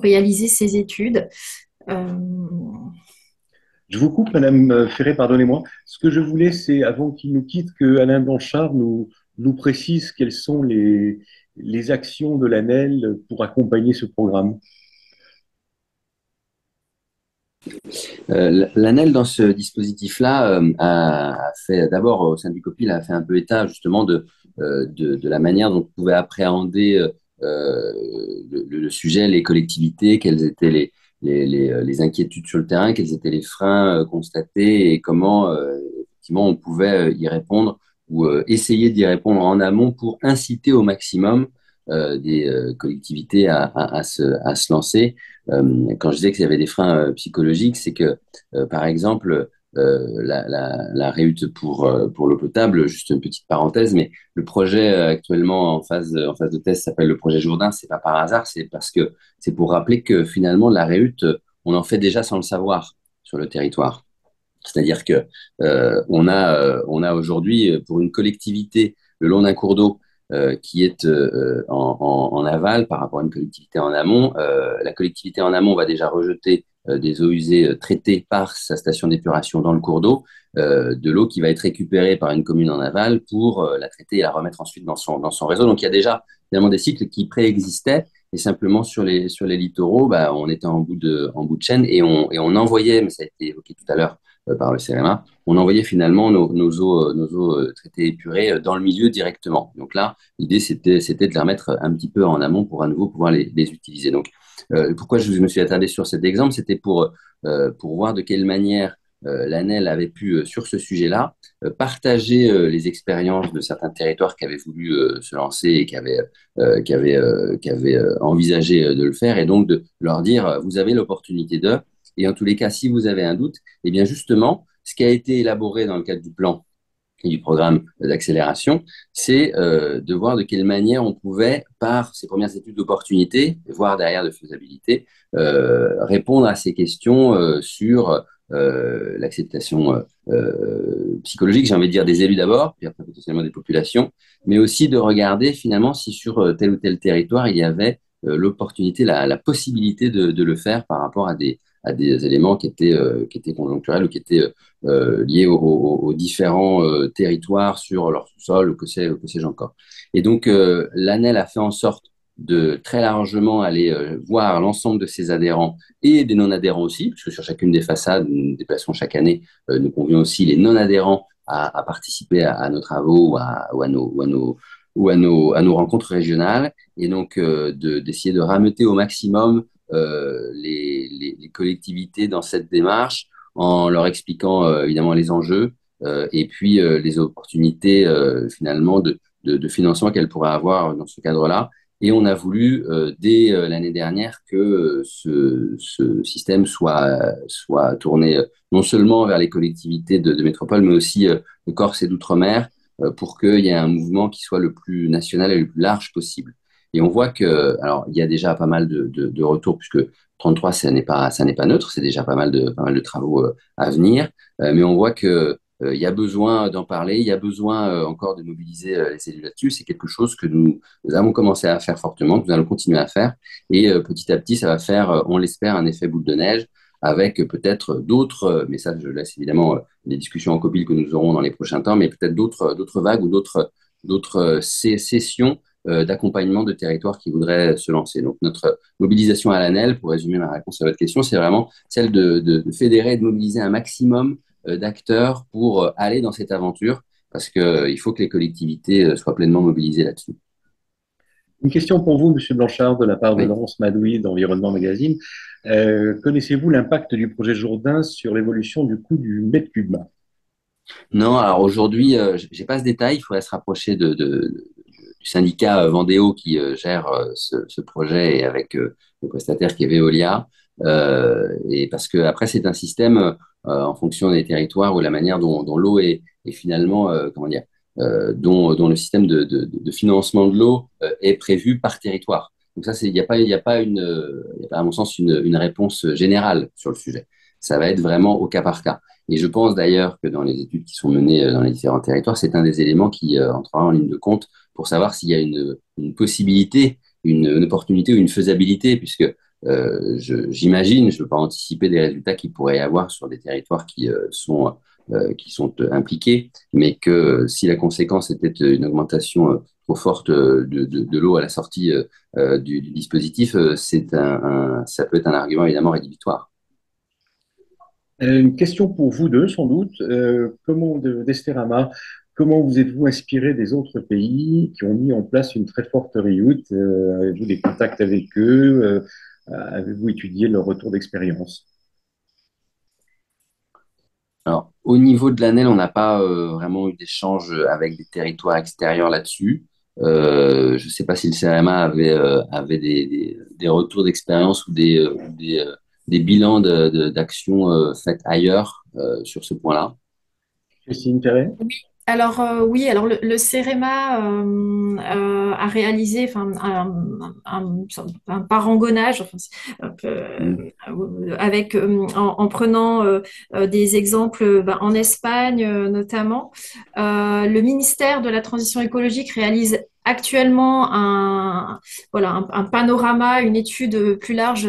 réaliser ces études. Euh, Je vous coupe, Madame Ferré, pardonnez-moi. Ce que je voulais, c'est, avant qu'il nous quitte, que Alain Blanchard nous précise quelles sont les actions de l'ANEL pour accompagner ce programme. L'ANEL, dans ce dispositif-là, a fait d'abord, au sein du COPIL, a fait un peu état justement de la manière dont on pouvait appréhender le sujet, les collectivités, quelles étaient les inquiétudes sur le terrain, quels étaient les freins constatés et comment effectivement on pouvait y répondre ou essayer d'y répondre en amont pour inciter au maximum des collectivités à se lancer. Quand je disais qu'il y avait des freins psychologiques, c'est que, par exemple, la réhute pour l'eau potable, juste une petite parenthèse, mais le projet actuellement en phase de test s'appelle le projet Jourdain. C'est pas par hasard, c'est parce que c'est pour rappeler que finalement la réhute, on en fait déjà sans le savoir sur le territoire. C'est-à-dire que on a aujourd'hui pour une collectivité le long d'un cours d'eau qui est en aval par rapport à une collectivité en amont. La collectivité en amont va déjà rejeter des eaux usées traitées par sa station d'épuration dans le cours d'eau, de l'eau qui va être récupérée par une commune en aval pour la traiter et la remettre ensuite dans son réseau. Donc il y a déjà finalement des cycles qui préexistaient. Et simplement sur les littoraux, bah, on était en bout de chaîne et on envoyait, mais ça a été évoqué tout à l'heure par le CEREMA, on envoyait finalement nos eaux traitées épurées dans le milieu directement. Donc là, l'idée, c'était de les remettre un petit peu en amont pour à nouveau pouvoir les utiliser. Donc, pourquoi je me suis attardé sur cet exemple, c'était pour voir de quelle manière l'ANEL avait pu, sur ce sujet-là, partager les expériences de certains territoires qui avaient voulu se lancer et qui avaient envisagé de le faire, et donc de leur dire, vous avez l'opportunité de, et en tous les cas, si vous avez un doute, eh bien justement, ce qui a été élaboré dans le cadre du plan et du programme d'accélération, c'est de voir de quelle manière on pouvait, par ces premières études d'opportunité, voire derrière de faisabilité, répondre à ces questions sur l'acceptation psychologique, j'ai envie de dire des élus d'abord, puis après potentiellement des populations, mais aussi de regarder finalement si sur tel ou tel territoire il y avait l'opportunité, la possibilité de le faire par rapport à des éléments qui étaient conjoncturels ou qui étaient liés aux différents territoires sur leur sous-sol ou que sais-je encore. Et donc, l'ANEL a fait en sorte de très largement aller voir l'ensemble de ses adhérents et des non-adhérents aussi, puisque sur chacune des façades, nous nous déplaçons chaque année, nous convions aussi les non-adhérents à participer à nos travaux ou à nos rencontres régionales, et donc d'essayer de rameuter au maximum les collectivités dans cette démarche en leur expliquant évidemment les enjeux et puis les opportunités finalement de financement qu'elles pourraient avoir dans ce cadre-là. Et on a voulu, dès l'année dernière, que ce système soit tourné non seulement vers les collectivités de métropole, mais aussi de Corse et d'outre-mer, pour qu'il y ait un mouvement qui soit le plus national et le plus large possible. Et on voit que, alors, il y a déjà pas mal de retours, puisque 33, ça n'est pas neutre, c'est déjà pas mal de travaux à venir, mais on voit que il y a besoin d'en parler, il y a besoin encore de mobiliser les élus là-dessus. C'est quelque chose que nous avons commencé à faire fortement, que nous allons continuer à faire, et petit à petit, ça va faire, on l'espère, un effet boule de neige, avec peut-être d'autres, mais ça, je laisse évidemment les discussions en copie que nous aurons dans les prochains temps, mais peut-être d'autres vagues ou d'autres sessions d'accompagnement de territoires qui voudraient se lancer. Donc, notre mobilisation à l'ANEL, pour résumer ma réponse à votre question, c'est vraiment celle de fédérer et de mobiliser un maximum d'acteurs pour aller dans cette aventure, parce qu'il faut que les collectivités soient pleinement mobilisées là-dessus. Une question pour vous, Monsieur Blanchard, de la part de Oui. Laurence Madoui d'Environnement Magazine. Connaissez-vous l'impact du projet Jourdain sur l'évolution du coût du mètre cube? Non, alors aujourd'hui, j'ai pas ce détail. Il faudrait se rapprocher du syndicat Vendéo qui gère ce projet et avec le prestataire qui est Veolia. Et parce que après, c'est un système en fonction des territoires ou la manière dont l'eau est finalement, comment dire, dont le système de financement de l'eau est prévu par territoire. Donc ça, il y a pas à mon sens une réponse générale sur le sujet. Ça va être vraiment au cas par cas. Et je pense d'ailleurs que dans les études qui sont menées dans les différents territoires, c'est un des éléments qui entrera en ligne de compte pour savoir s'il y a une possibilité, une opportunité ou une faisabilité, puisque j'imagine, je ne veux pas anticiper des résultats qu'il pourrait y avoir sur des territoires qui sont impliqués, mais que si la conséquence était une augmentation trop forte de l'eau à la sortie du dispositif, ça peut être un argument évidemment rédhibitoire. Une question pour vous deux, sans doute. D'Esterama, comment vous êtes-vous inspiré des autres pays qui ont mis en place une très forte RIUT? Avez-vous des contacts avec eux? Avez-vous étudié leur retour d'expérience? Alors, au niveau de l'ANEL, on n'a pas vraiment eu d'échange avec des territoires extérieurs là-dessus. Je ne sais pas si le CRMA avait des retours d'expérience ou des bilans d'actions faites ailleurs sur ce point-là. Christine Perret? Alors oui, alors le CEREMA a réalisé enfin, un parangonnage enfin, Mm. avec en prenant des exemples en Espagne notamment. Le ministère de la Transition écologique réalise actuellement un panorama, une étude plus large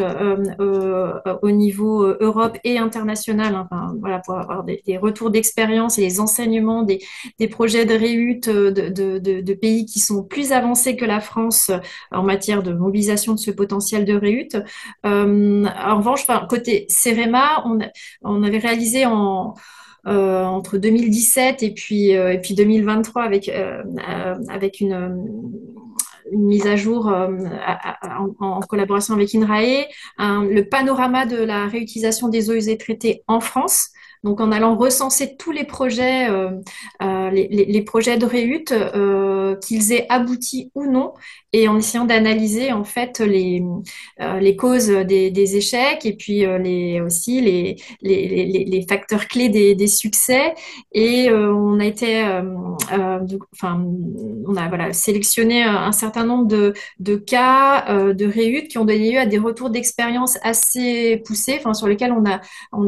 au niveau Europe et international, hein, enfin, voilà, pour avoir des retours d'expérience et les enseignements des projets de réhute de pays qui sont plus avancés que la France en matière de mobilisation de ce potentiel de réhute. En revanche, enfin, côté CEREMA, on avait réalisé entre 2017 et puis 2023 avec une mise à jour en collaboration avec INRAE, le panorama de la réutilisation des eaux usées traitées en France. Donc, en allant recenser tous les projets, les projets de réhute, qu'ils aient abouti ou non, et en essayant d'analyser en fait les causes des échecs et puis aussi les facteurs clés des succès. Et on a été, enfin, on a voilà, sélectionné un certain nombre de cas de réhute qui ont donné lieu à des retours d'expérience assez poussés, enfin, sur lesquels on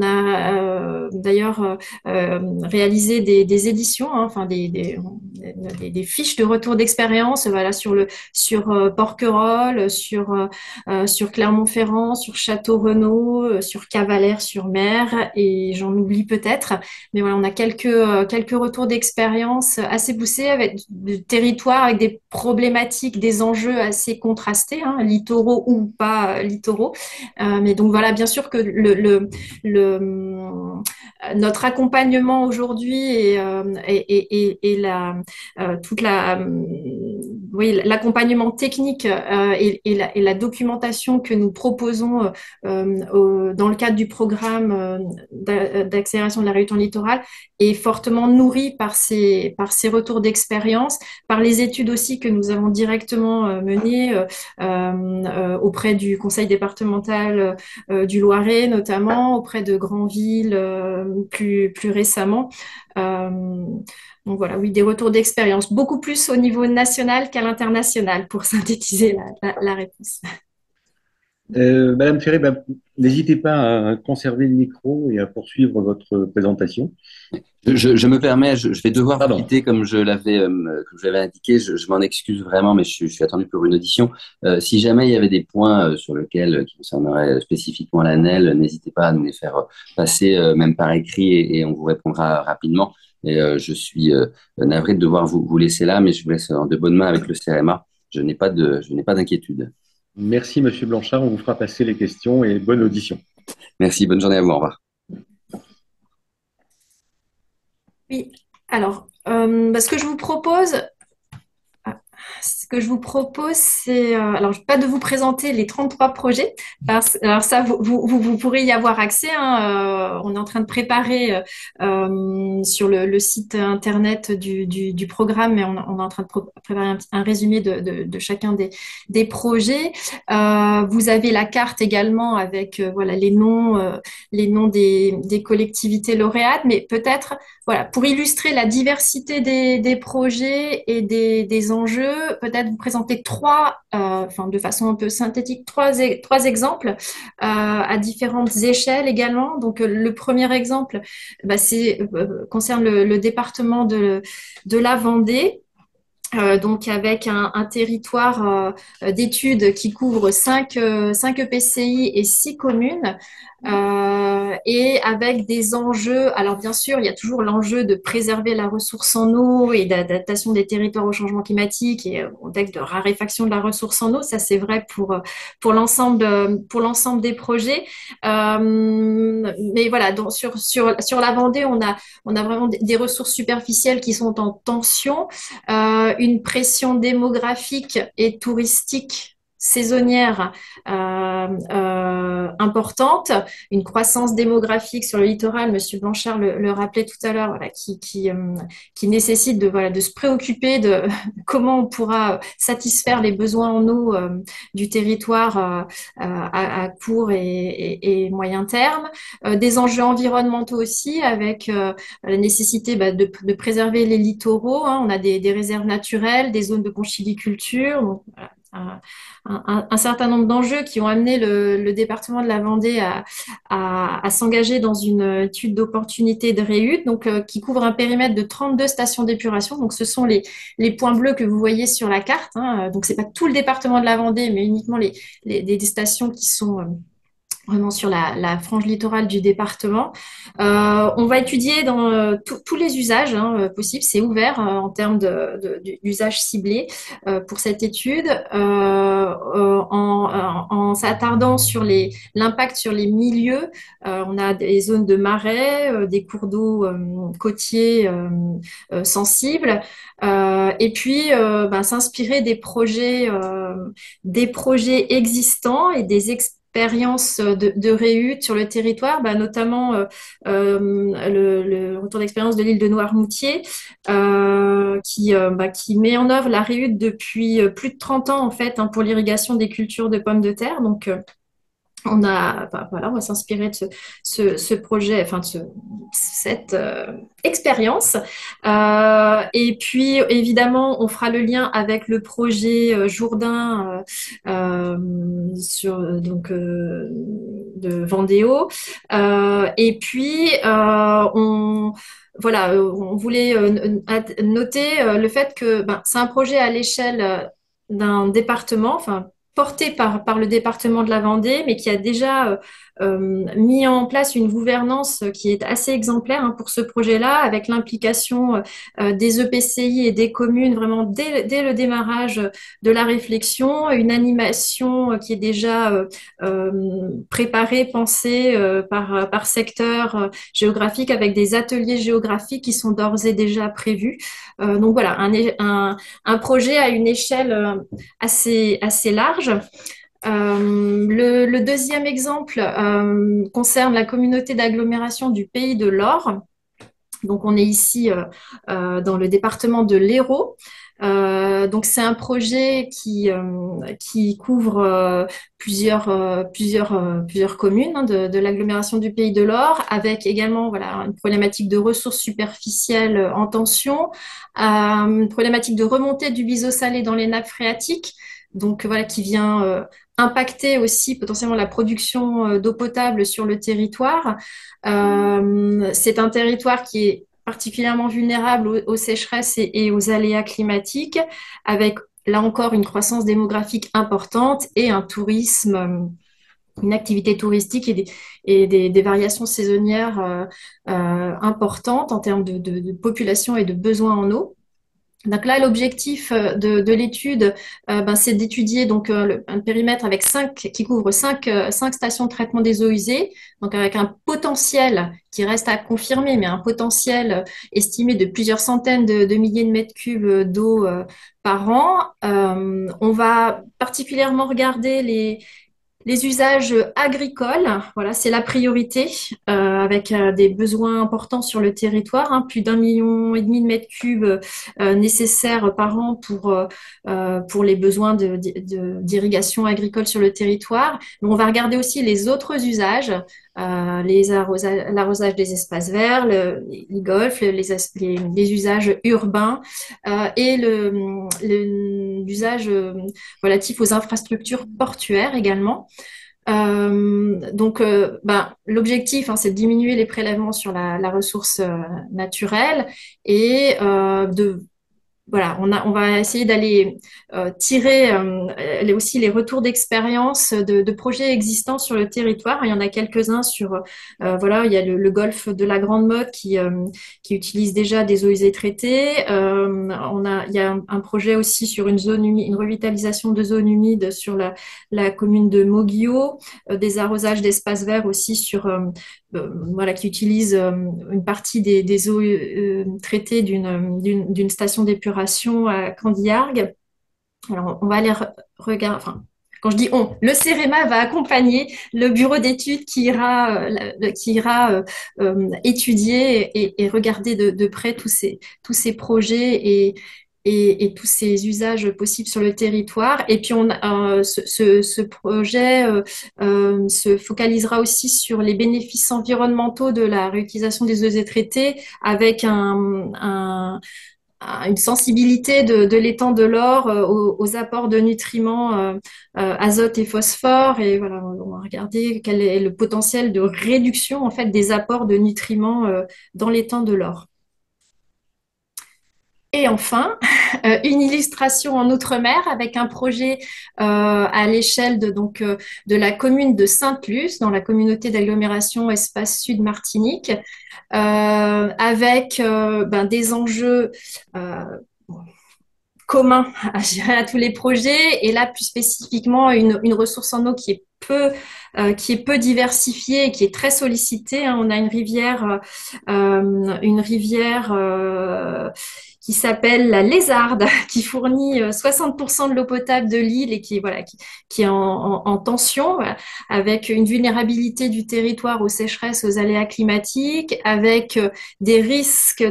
a d'ailleurs réalisé des éditions, hein, enfin des fiches de retour d'expérience, voilà, sur Porquerolles, sur Clermont-Ferrand, sur Château-Renaud, sur Cavalère-sur-Mer, et j'en oublie peut-être. Mais voilà, on a quelques retours d'expérience assez poussés avec du territoire, avec des problématiques, des enjeux assez contrastés, hein, littoraux ou pas littoraux. Mais donc voilà, bien sûr que notre accompagnement aujourd'hui toute oui, l'accompagnement technique et la documentation que nous proposons dans le cadre du programme d'accélération de la région littorale est fortement nourri par ces retours d'expérience, par les études aussi que nous avons directement menées auprès du conseil départemental du Loiret, notamment auprès de grandes villes plus récemment. Euh, donc voilà, oui, des retours d'expérience, beaucoup plus au niveau national qu'à l'international, pour synthétiser la réponse. Madame Ferré, ben, n'hésitez pas à conserver le micro et à poursuivre votre présentation. Je me permets, je vais devoir vous Pardon. quitter comme je l'avais indiqué. Je m'en excuse vraiment, mais je suis attendu pour une audition. Si jamais il y avait des points sur lesquels qui concerneraient spécifiquement l'ANEL, n'hésitez pas à nous les faire passer, même par écrit, et on vous répondra rapidement. Et je suis navré de devoir vous laisser là, mais je vous laisse en de bonnes mains avec le CRMA. Je n'ai pas d'inquiétude. Merci, Monsieur Blanchard. On vous fera passer les questions et bonne audition. Merci, bonne journée à vous. Au revoir. Oui, alors, ce que je vous propose, c'est, alors, pas de vous présenter les 33 projets, alors ça, vous pourrez y avoir accès, hein, on est en train de préparer sur le site internet du programme, mais on est en train de préparer un résumé de chacun des projets. Vous avez la carte également avec voilà, les noms des collectivités lauréates, mais peut-être voilà, pour illustrer la diversité des projets et des enjeux, peut-être vous présenter enfin de façon un peu synthétique, trois exemples à différentes échelles également. Donc le premier exemple, concerne le département de la Vendée. donc avec un territoire d'études qui couvre 5 EPCI et 6 communes, et avec des enjeux. Alors bien sûr, il y a toujours l'enjeu de préserver la ressource en eau et d'adaptation des territoires au changement climatique et au contexte de raréfaction de la ressource en eau. Ça, c'est vrai pour l'ensemble des projets. Mais voilà, donc sur la Vendée, on a vraiment des ressources superficielles qui sont en tension, une pression démographique et touristique saisonnière importante, une croissance démographique sur le littoral, Monsieur Blanchard le rappelait tout à l'heure, voilà, qui nécessite de se préoccuper de comment on pourra satisfaire les besoins en eau du territoire à court et moyen terme. Des enjeux environnementaux aussi, avec la nécessité de préserver les littoraux, hein. On a des réserves naturelles, des zones de conchyliculture. Donc, voilà, un certain nombre d'enjeux qui ont amené le département de la Vendée à s'engager dans une étude d'opportunité de REUD, donc qui couvre un périmètre de 32 stations d'épuration. Donc ce sont les points bleus que vous voyez sur la carte, hein. Donc c'est pas tout le département de la Vendée, mais uniquement des stations qui sont vraiment sur la frange littorale du département. On va étudier dans tous les usages, hein, possibles. C'est ouvert en termes d'usage ciblé pour cette étude, en s'attardant sur l'impact sur les milieux. On a des zones de marais, des cours d'eau côtiers sensibles, et puis s'inspirer des projets existants et des expériences de REUD sur le territoire, notamment le retour d'expérience de l'île de Noirmoutier, qui met en œuvre la REUD depuis plus de 30 ans en fait, hein, pour l'irrigation des cultures de pommes de terre. Donc on va s'inspirer de ce projet, enfin cette expérience. Et puis évidemment, on fera le lien avec le projet Jourdain de Vendéo. Et puis on voulait noter le fait que c'est un projet à l'échelle d'un département, enfin porté par le département de la Vendée, mais qui a déjà mis en place une gouvernance qui est assez exemplaire, hein, pour ce projet-là, avec l'implication des EPCI et des communes vraiment dès le démarrage de la réflexion, une animation qui est déjà préparée, pensée par secteur géographique, avec des ateliers géographiques qui sont d'ores et déjà prévus. Donc voilà, un projet à une échelle assez large. Le deuxième exemple concerne la communauté d'agglomération du Pays de l'Or. Donc, on est ici dans le département de l'Hérault. Donc, c'est un projet qui couvre plusieurs communes, hein, de l'agglomération du Pays de l'Or, avec également une problématique de ressources superficielles en tension, une problématique de remontée du biseau salé dans les nappes phréatiques. Donc qui vient impacter aussi potentiellement la production d'eau potable sur le territoire. C'est un territoire qui est particulièrement vulnérable aux sécheresses et aux aléas climatiques, avec là encore une croissance démographique importante et un tourisme, une activité touristique et des variations saisonnières importantes en termes de population et de besoins en eau. Donc là, l'objectif de l'étude, c'est d'étudier donc un périmètre qui couvre 5 stations de traitement des eaux usées, donc avec un potentiel qui reste à confirmer, mais un potentiel estimé de plusieurs centaines de milliers de mètres cubes d'eau par an. On va particulièrement regarder les usages agricoles. Voilà, c'est la priorité, avec des besoins importants sur le territoire, hein, plus d'1,5 million de mètres cubes nécessaires par an pour les besoins d'irrigation agricole sur le territoire. Mais on va regarder aussi les autres usages, l'arrosage des espaces verts, les golfs, les usages urbains, et l'usage relatif aux infrastructures portuaires également. L'objectif, hein, c'est de diminuer les prélèvements sur la ressource naturelle et voilà, on va essayer d'aller tirer aussi les retours d'expérience de projets existants sur le territoire. Il y en a quelques-uns sur, voilà, il y a le golfe de la Grande Motte qui utilise déjà des eaux usées traitées. Il y a un projet aussi sur une zone humide, une revitalisation de zones humides sur la commune de Moguio, des arrosages d'espaces verts aussi sur voilà, qui utilise une partie des eaux traitées d'une station d'épuration à Candiargues. Alors, on va aller regarder. Enfin, quand je dis on, le CEREMA va accompagner le bureau d'études qui ira étudier et regarder de près tous ces projets et tous ces usages possibles sur le territoire. Et puis, ce projet se focalisera aussi sur les bénéfices environnementaux de la réutilisation des eaux usées traitées avec une sensibilité de l'étang de l'Or aux apports de nutriments azote et phosphore. Et voilà, on va regarder quel est le potentiel de réduction en fait des apports de nutriments dans l'étang de l'Or. Et enfin, une illustration en Outre-mer avec un projet à l'échelle de la commune de Sainte-Luce, dans la communauté d'agglomération Espace Sud Martinique, avec des enjeux communs à gérer à tous les projets. Et là, plus spécifiquement, une ressource en eau qui est peu diversifiée et qui est très sollicitée. On a une rivière qui s'appelle la Lézarde, qui fournit 60% de l'eau potable de l'île et qui est en tension, voilà, avec une vulnérabilité du territoire aux sécheresses, aux aléas climatiques, avec des risques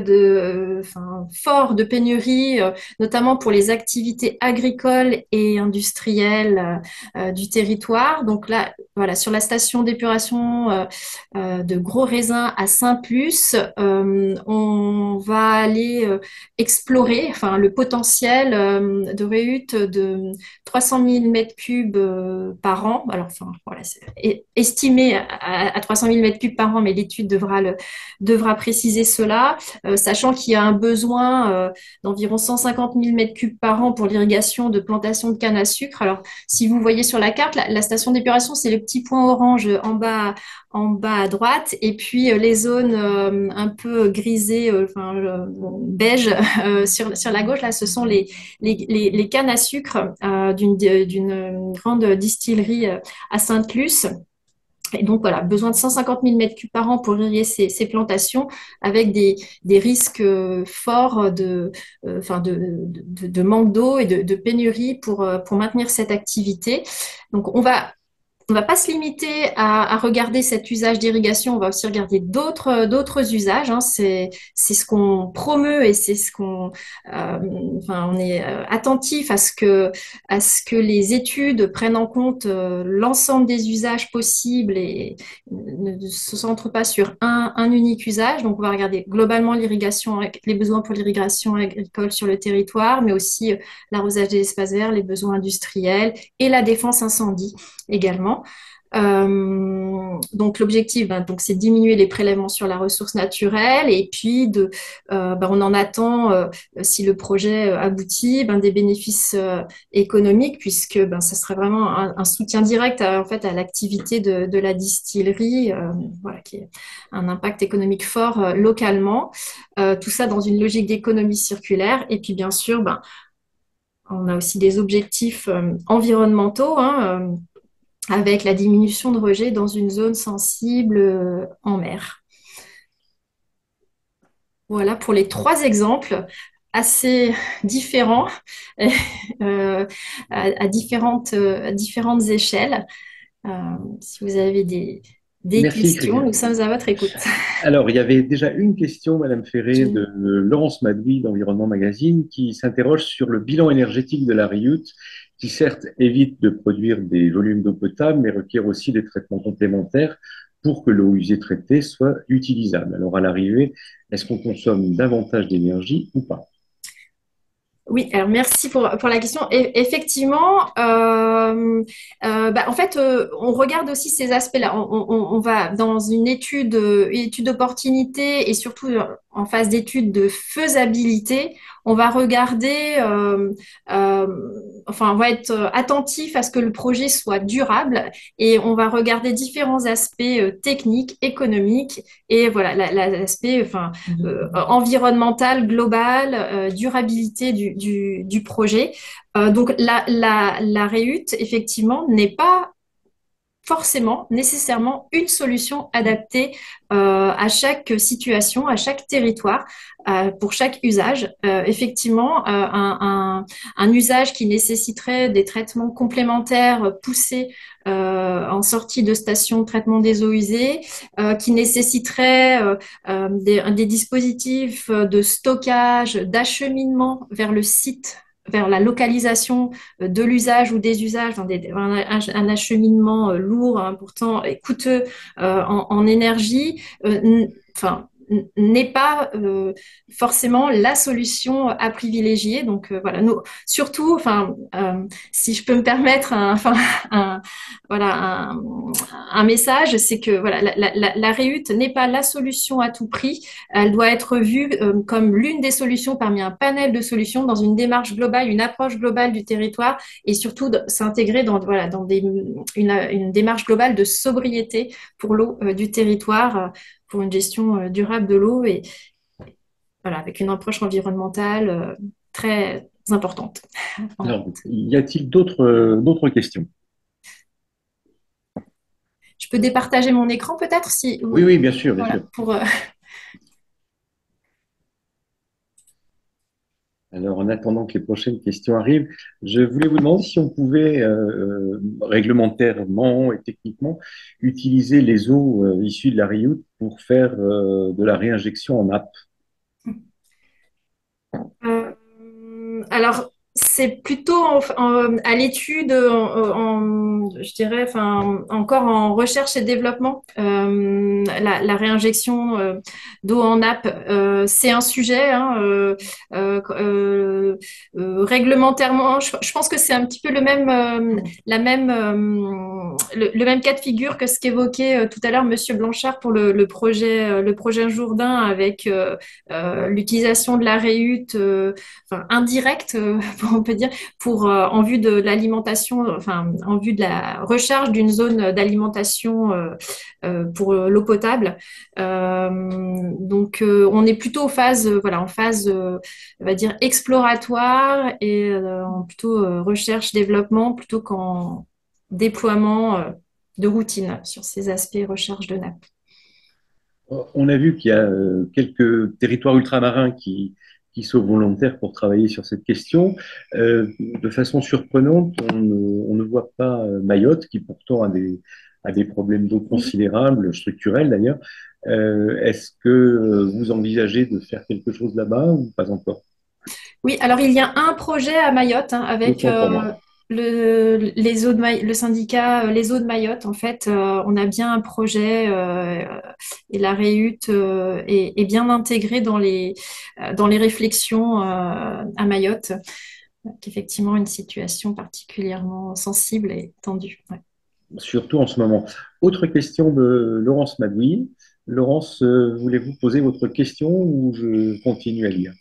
forts de pénurie, notamment pour les activités agricoles et industrielles du territoire. Donc là, voilà, sur la station d'épuration de Gros Raisin à Sainte-Luce, on va aller explorer le potentiel de réhute de 300 000 mètres cubes par an. Alors, voilà, c'est estimé à 300 000 mètres cubes par an, mais l'étude devra préciser cela, sachant qu'il y a un besoin d'environ 150 000 mètres cubes par an pour l'irrigation de plantations de canne à sucre. Alors, si vous voyez sur la carte, la station d'épuration, c'est le petit point orange en bas à droite, et puis les zones un peu grisées, beige sur la gauche, là, ce sont les cannes à sucre d'une grande distillerie à Sainte-Luce. Et donc voilà, besoin de 150 000 mètres cubes par an pour irriguer ces plantations, avec des risques forts de manque d'eau et de pénurie pour maintenir cette activité. Donc on va pas se limiter à regarder cet usage d'irrigation, on va aussi regarder d'autres usages. C'est ce qu'on promeut et c'est ce on est attentif à ce que les études prennent en compte l'ensemble des usages possibles et ne se centrent pas sur un unique usage. Donc on va regarder globalement l'irrigation, les besoins pour l'irrigation agricole sur le territoire, mais aussi l'arrosage des espaces verts, les besoins industriels et la défense incendie également. Donc l'objectif, c'est de diminuer les prélèvements sur la ressource naturelle et puis on en attend, si le projet aboutit, des bénéfices économiques puisque ça serait vraiment un soutien direct en fait à l'activité de la distillerie, voilà, qui a un impact économique fort localement. Tout ça dans une logique d'économie circulaire et puis bien sûr, on a aussi des objectifs environnementaux, avec la diminution de rejet dans une zone sensible en mer. Voilà pour les 3 exemples assez différents à différentes échelles. Si vous avez des Merci, questions, Christine. nous sommes à votre écoute. Alors, il y avait déjà une question, Madame Ferré, de Laurence Madoui d'Environnement Magazine, qui s'interroge sur le bilan énergétique de la RIUT, qui certes évite de produire des volumes d'eau potable, mais requiert aussi des traitements complémentaires pour que l'eau usée traitée soit utilisable. Alors, à l'arrivée, est-ce qu'on consomme davantage d'énergie ou pas? Oui, alors merci pour la question. Effectivement, en fait, on regarde aussi ces aspects-là. On va dans une étude d'opportunité et surtout en phase d'étude de faisabilité, on va regarder, enfin, on va être attentif à ce que le projet soit durable et on va regarder différents aspects techniques, économiques et voilà l'aspect enfin, environnemental, global, durabilité du projet. Donc la REUT, effectivement, n'est pas forcément, nécessairement, une solution adaptée à chaque situation, à chaque territoire, pour chaque usage. Effectivement, un usage qui nécessiterait des traitements complémentaires poussés en sortie de station de traitement des eaux usées, qui nécessiterait des dispositifs de stockage, d'acheminement vers le site vers la localisation de l'usage ou des usages dans un acheminement lourd, important et coûteux en énergie, enfin, n'est pas forcément la solution à privilégier. Donc voilà, nous, surtout, enfin, si je peux me permettre, enfin, voilà, un message, c'est que voilà, la REUT n'est pas la solution à tout prix. Elle doit être vue comme l'une des solutions parmi un panel de solutions dans une démarche globale, une approche globale du territoire et surtout s'intégrer dans, voilà, dans une démarche globale de sobriété pour l'eau du territoire, pour une gestion durable de l'eau et voilà, avec une approche environnementale très importante. Alors, y a-t-il d'autres questions? Je peux départager mon écran peut-être si Oui, oui, bien sûr, bien voilà, sûr. pour Alors, en attendant que les prochaines questions arrivent, je voulais vous demander si on pouvait, réglementairement et techniquement, utiliser les eaux issues de la RIOUT pour faire de la réinjection en nappe. Euh, alors, c'est plutôt à l'étude, je dirais, enfin, encore en recherche et développement. La réinjection d'eau en nappe, c'est un sujet. Hein, réglementairement, je pense que c'est un petit peu le même cas de figure que ce qu'évoquait tout à l'heure Monsieur Blanchard pour le projet Jourdain avec l'utilisation de la REUT enfin, indirecte, on peut dire, pour en vue de l'alimentation, enfin en vue de la recharge d'une zone d'alimentation pour l'eau potable. Donc on est plutôt voilà, en phase, on va dire exploratoire et en plutôt recherche-développement plutôt qu'en déploiement de routine sur ces aspects recherche de nappe. On a vu qu'il y a quelques territoires ultramarins qui sont volontaires pour travailler sur cette question. De façon surprenante, on ne voit pas Mayotte, qui pourtant a des problèmes d'eau considérables, structurels d'ailleurs. Est-ce que vous envisagez de faire quelque chose là-bas ou pas encore? Oui, alors il y a un projet à Mayotte hein, avec Autant pour moi. les eaux le syndicat Les Eaux de Mayotte. En fait, on a bien un projet et la REUT est bien intégrée dans les réflexions à Mayotte, qui est effectivement une situation particulièrement sensible et tendue. Ouais. Surtout en ce moment. Autre question de Laurence Madoui. Laurence, voulez-vous poser votre question ou je continue à lire?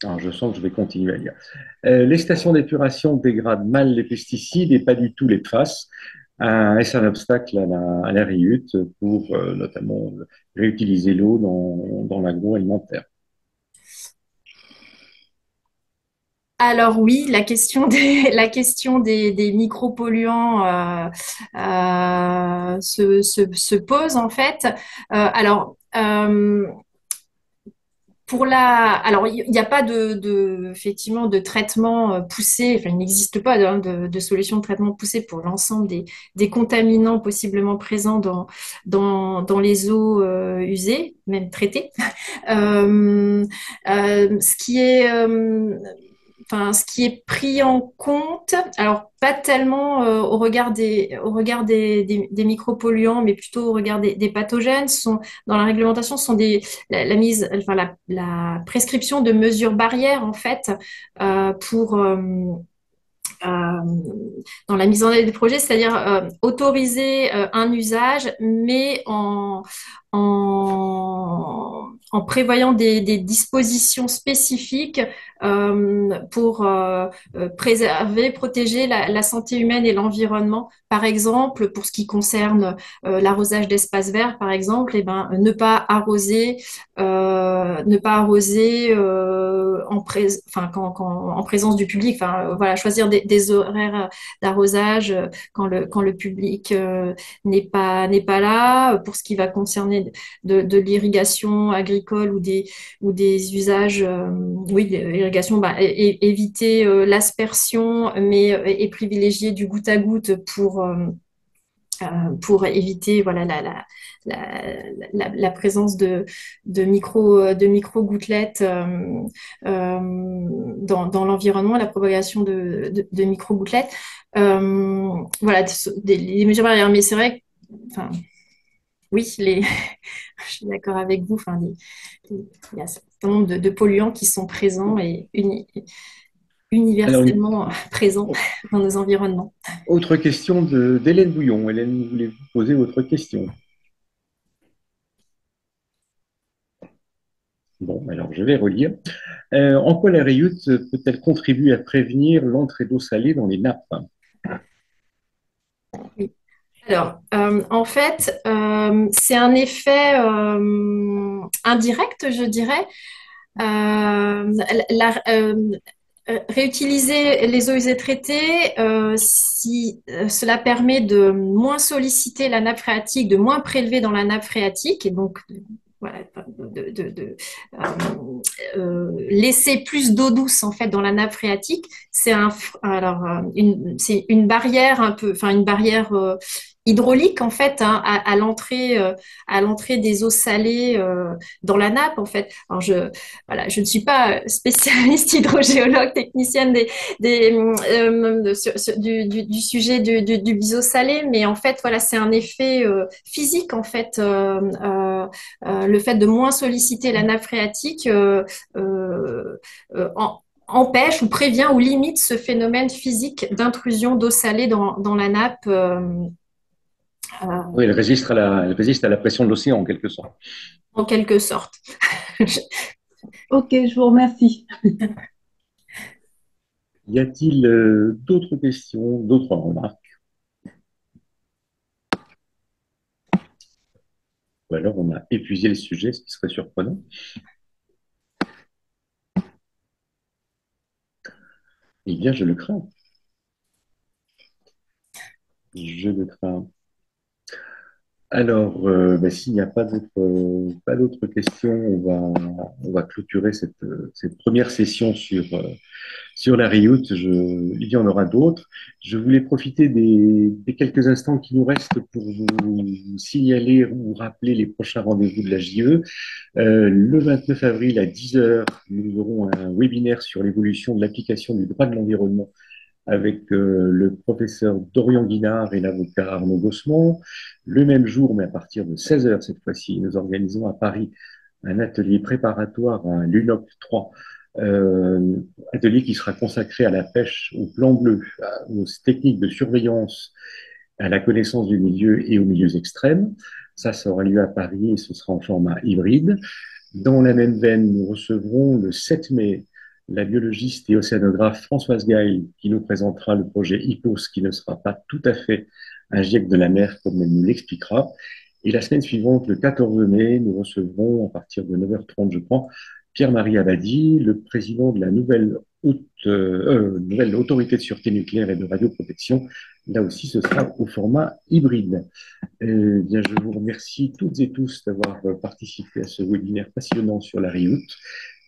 Alors, je sens que je vais continuer à lire. Les stations d'épuration dégradent mal les pesticides et pas du tout les PFAS. Est-ce un obstacle à la RIUT pour notamment réutiliser l'eau dans l'agroalimentaire? Alors oui, la question des micropolluants se pose en fait. Alors alors il n'y a pas effectivement de traitement poussé. Enfin, il n'existe pas de solution de traitement poussé pour l'ensemble des contaminants possiblement présents dans les eaux usées, même traitées. Euh, ce qui est pris en compte, alors pas tellement au regard des micropolluants, mais plutôt au regard des pathogènes, dans la réglementation, sont la mise, enfin la prescription de mesures barrières en fait pour euh, dans la mise en œuvre des projets, c'est-à-dire autoriser un usage, mais en prévoyant des dispositions spécifiques pour préserver, protéger la santé humaine et l'environnement. Par exemple, pour ce qui concerne l'arrosage d'espaces verts, par exemple, eh ben, ne pas arroser enfin, en présence du public. Enfin, voilà, choisir des horaires d'arrosage quand le public n'est pas là. Pour ce qui va concerner de l'irrigation agricole ou des usages, oui, l'irrigation, bah, éviter l'aspersion, mais et privilégier du goutte à goutte pour éviter voilà, la présence de micro gouttelettes dans l'environnement, la propagation de micro gouttelettes. Voilà, les mesures barrières. Mais c'est vrai que, enfin, oui, je suis d'accord avec vous. Enfin, il y a un certain nombre de polluants qui sont présents et Alors, universellement présents dans nos environnements. autre question d'Hélène Bouillon. Hélène, voulez-vous poser votre question? Bon, alors je vais relire. En quoi la RIUT peut-elle contribuer à prévenir l'entrée d'eau salée dans les nappes? Oui. Alors, en fait, c'est un effet indirect, je dirais. Réutiliser les eaux usées traitées, si cela permet de moins solliciter la nappe phréatique, de moins prélever dans la nappe phréatique, et donc voilà, laisser plus d'eau douce en fait dans la nappe phréatique, c'est une barrière un peu, enfin une barrière hydraulique en fait hein, à l'entrée des eaux salées dans la nappe en fait. Alors voilà, je ne suis pas spécialiste hydrogéologue, technicienne du sujet du biseau salé, mais en fait, voilà, c'est un effet physique, en fait. Le fait de moins solliciter la nappe phréatique euh, empêche ou prévient ou limite ce phénomène physique d'intrusion d'eau salée dans la nappe. Oui, elle résiste à la pression de l'océan en quelque sorte. En quelque sorte. Ok, je vous remercie. Y a-t-il d'autres questions, d'autres remarques? Ou alors on a épuisé le sujet, ce qui serait surprenant. Eh bien, je le crains. Je le crains. Alors, s'il n'y a pas d'autres questions, on va clôturer cette première session sur la Riout. Il y en aura d'autres. Je voulais profiter des quelques instants qui nous restent pour vous signaler ou rappeler les prochains rendez-vous de la JE. Le 29 avril à 10 heures, nous aurons un webinaire sur l'évolution de l'application du droit de l'environnement avec le professeur Dorian Guinard et l'avocat Arnaud Gossemont. Le même jour, mais à partir de 16 heures cette fois-ci, nous organisons à Paris un atelier préparatoire à l'UNOC 3, atelier qui sera consacré à la pêche au plan bleu, aux techniques de surveillance, à la connaissance du milieu et aux milieux extrêmes. Ça aura lieu à Paris et ce sera en format hybride. Dans la même veine, nous recevrons le 7 mai la biologiste et océanographe Françoise Gaille qui nous présentera le projet IPOS qui ne sera pas tout à fait un GIEC de la mer comme elle nous l'expliquera. Et la semaine suivante, le 14 mai, nous recevrons à partir de 9h30, je crois, Pierre-Marie Abadi, le président de la nouvelle autorité de sûreté nucléaire et de radioprotection. Là aussi, ce sera au format hybride. Bien, je vous remercie toutes et tous d'avoir participé à ce webinaire passionnant sur la Riout.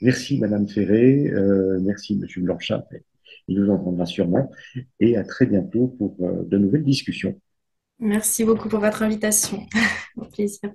Merci Madame Ferré, merci Monsieur Blanchat, il nous entendra sûrement, et à très bientôt pour de nouvelles discussions. Merci beaucoup pour votre invitation. Au plaisir.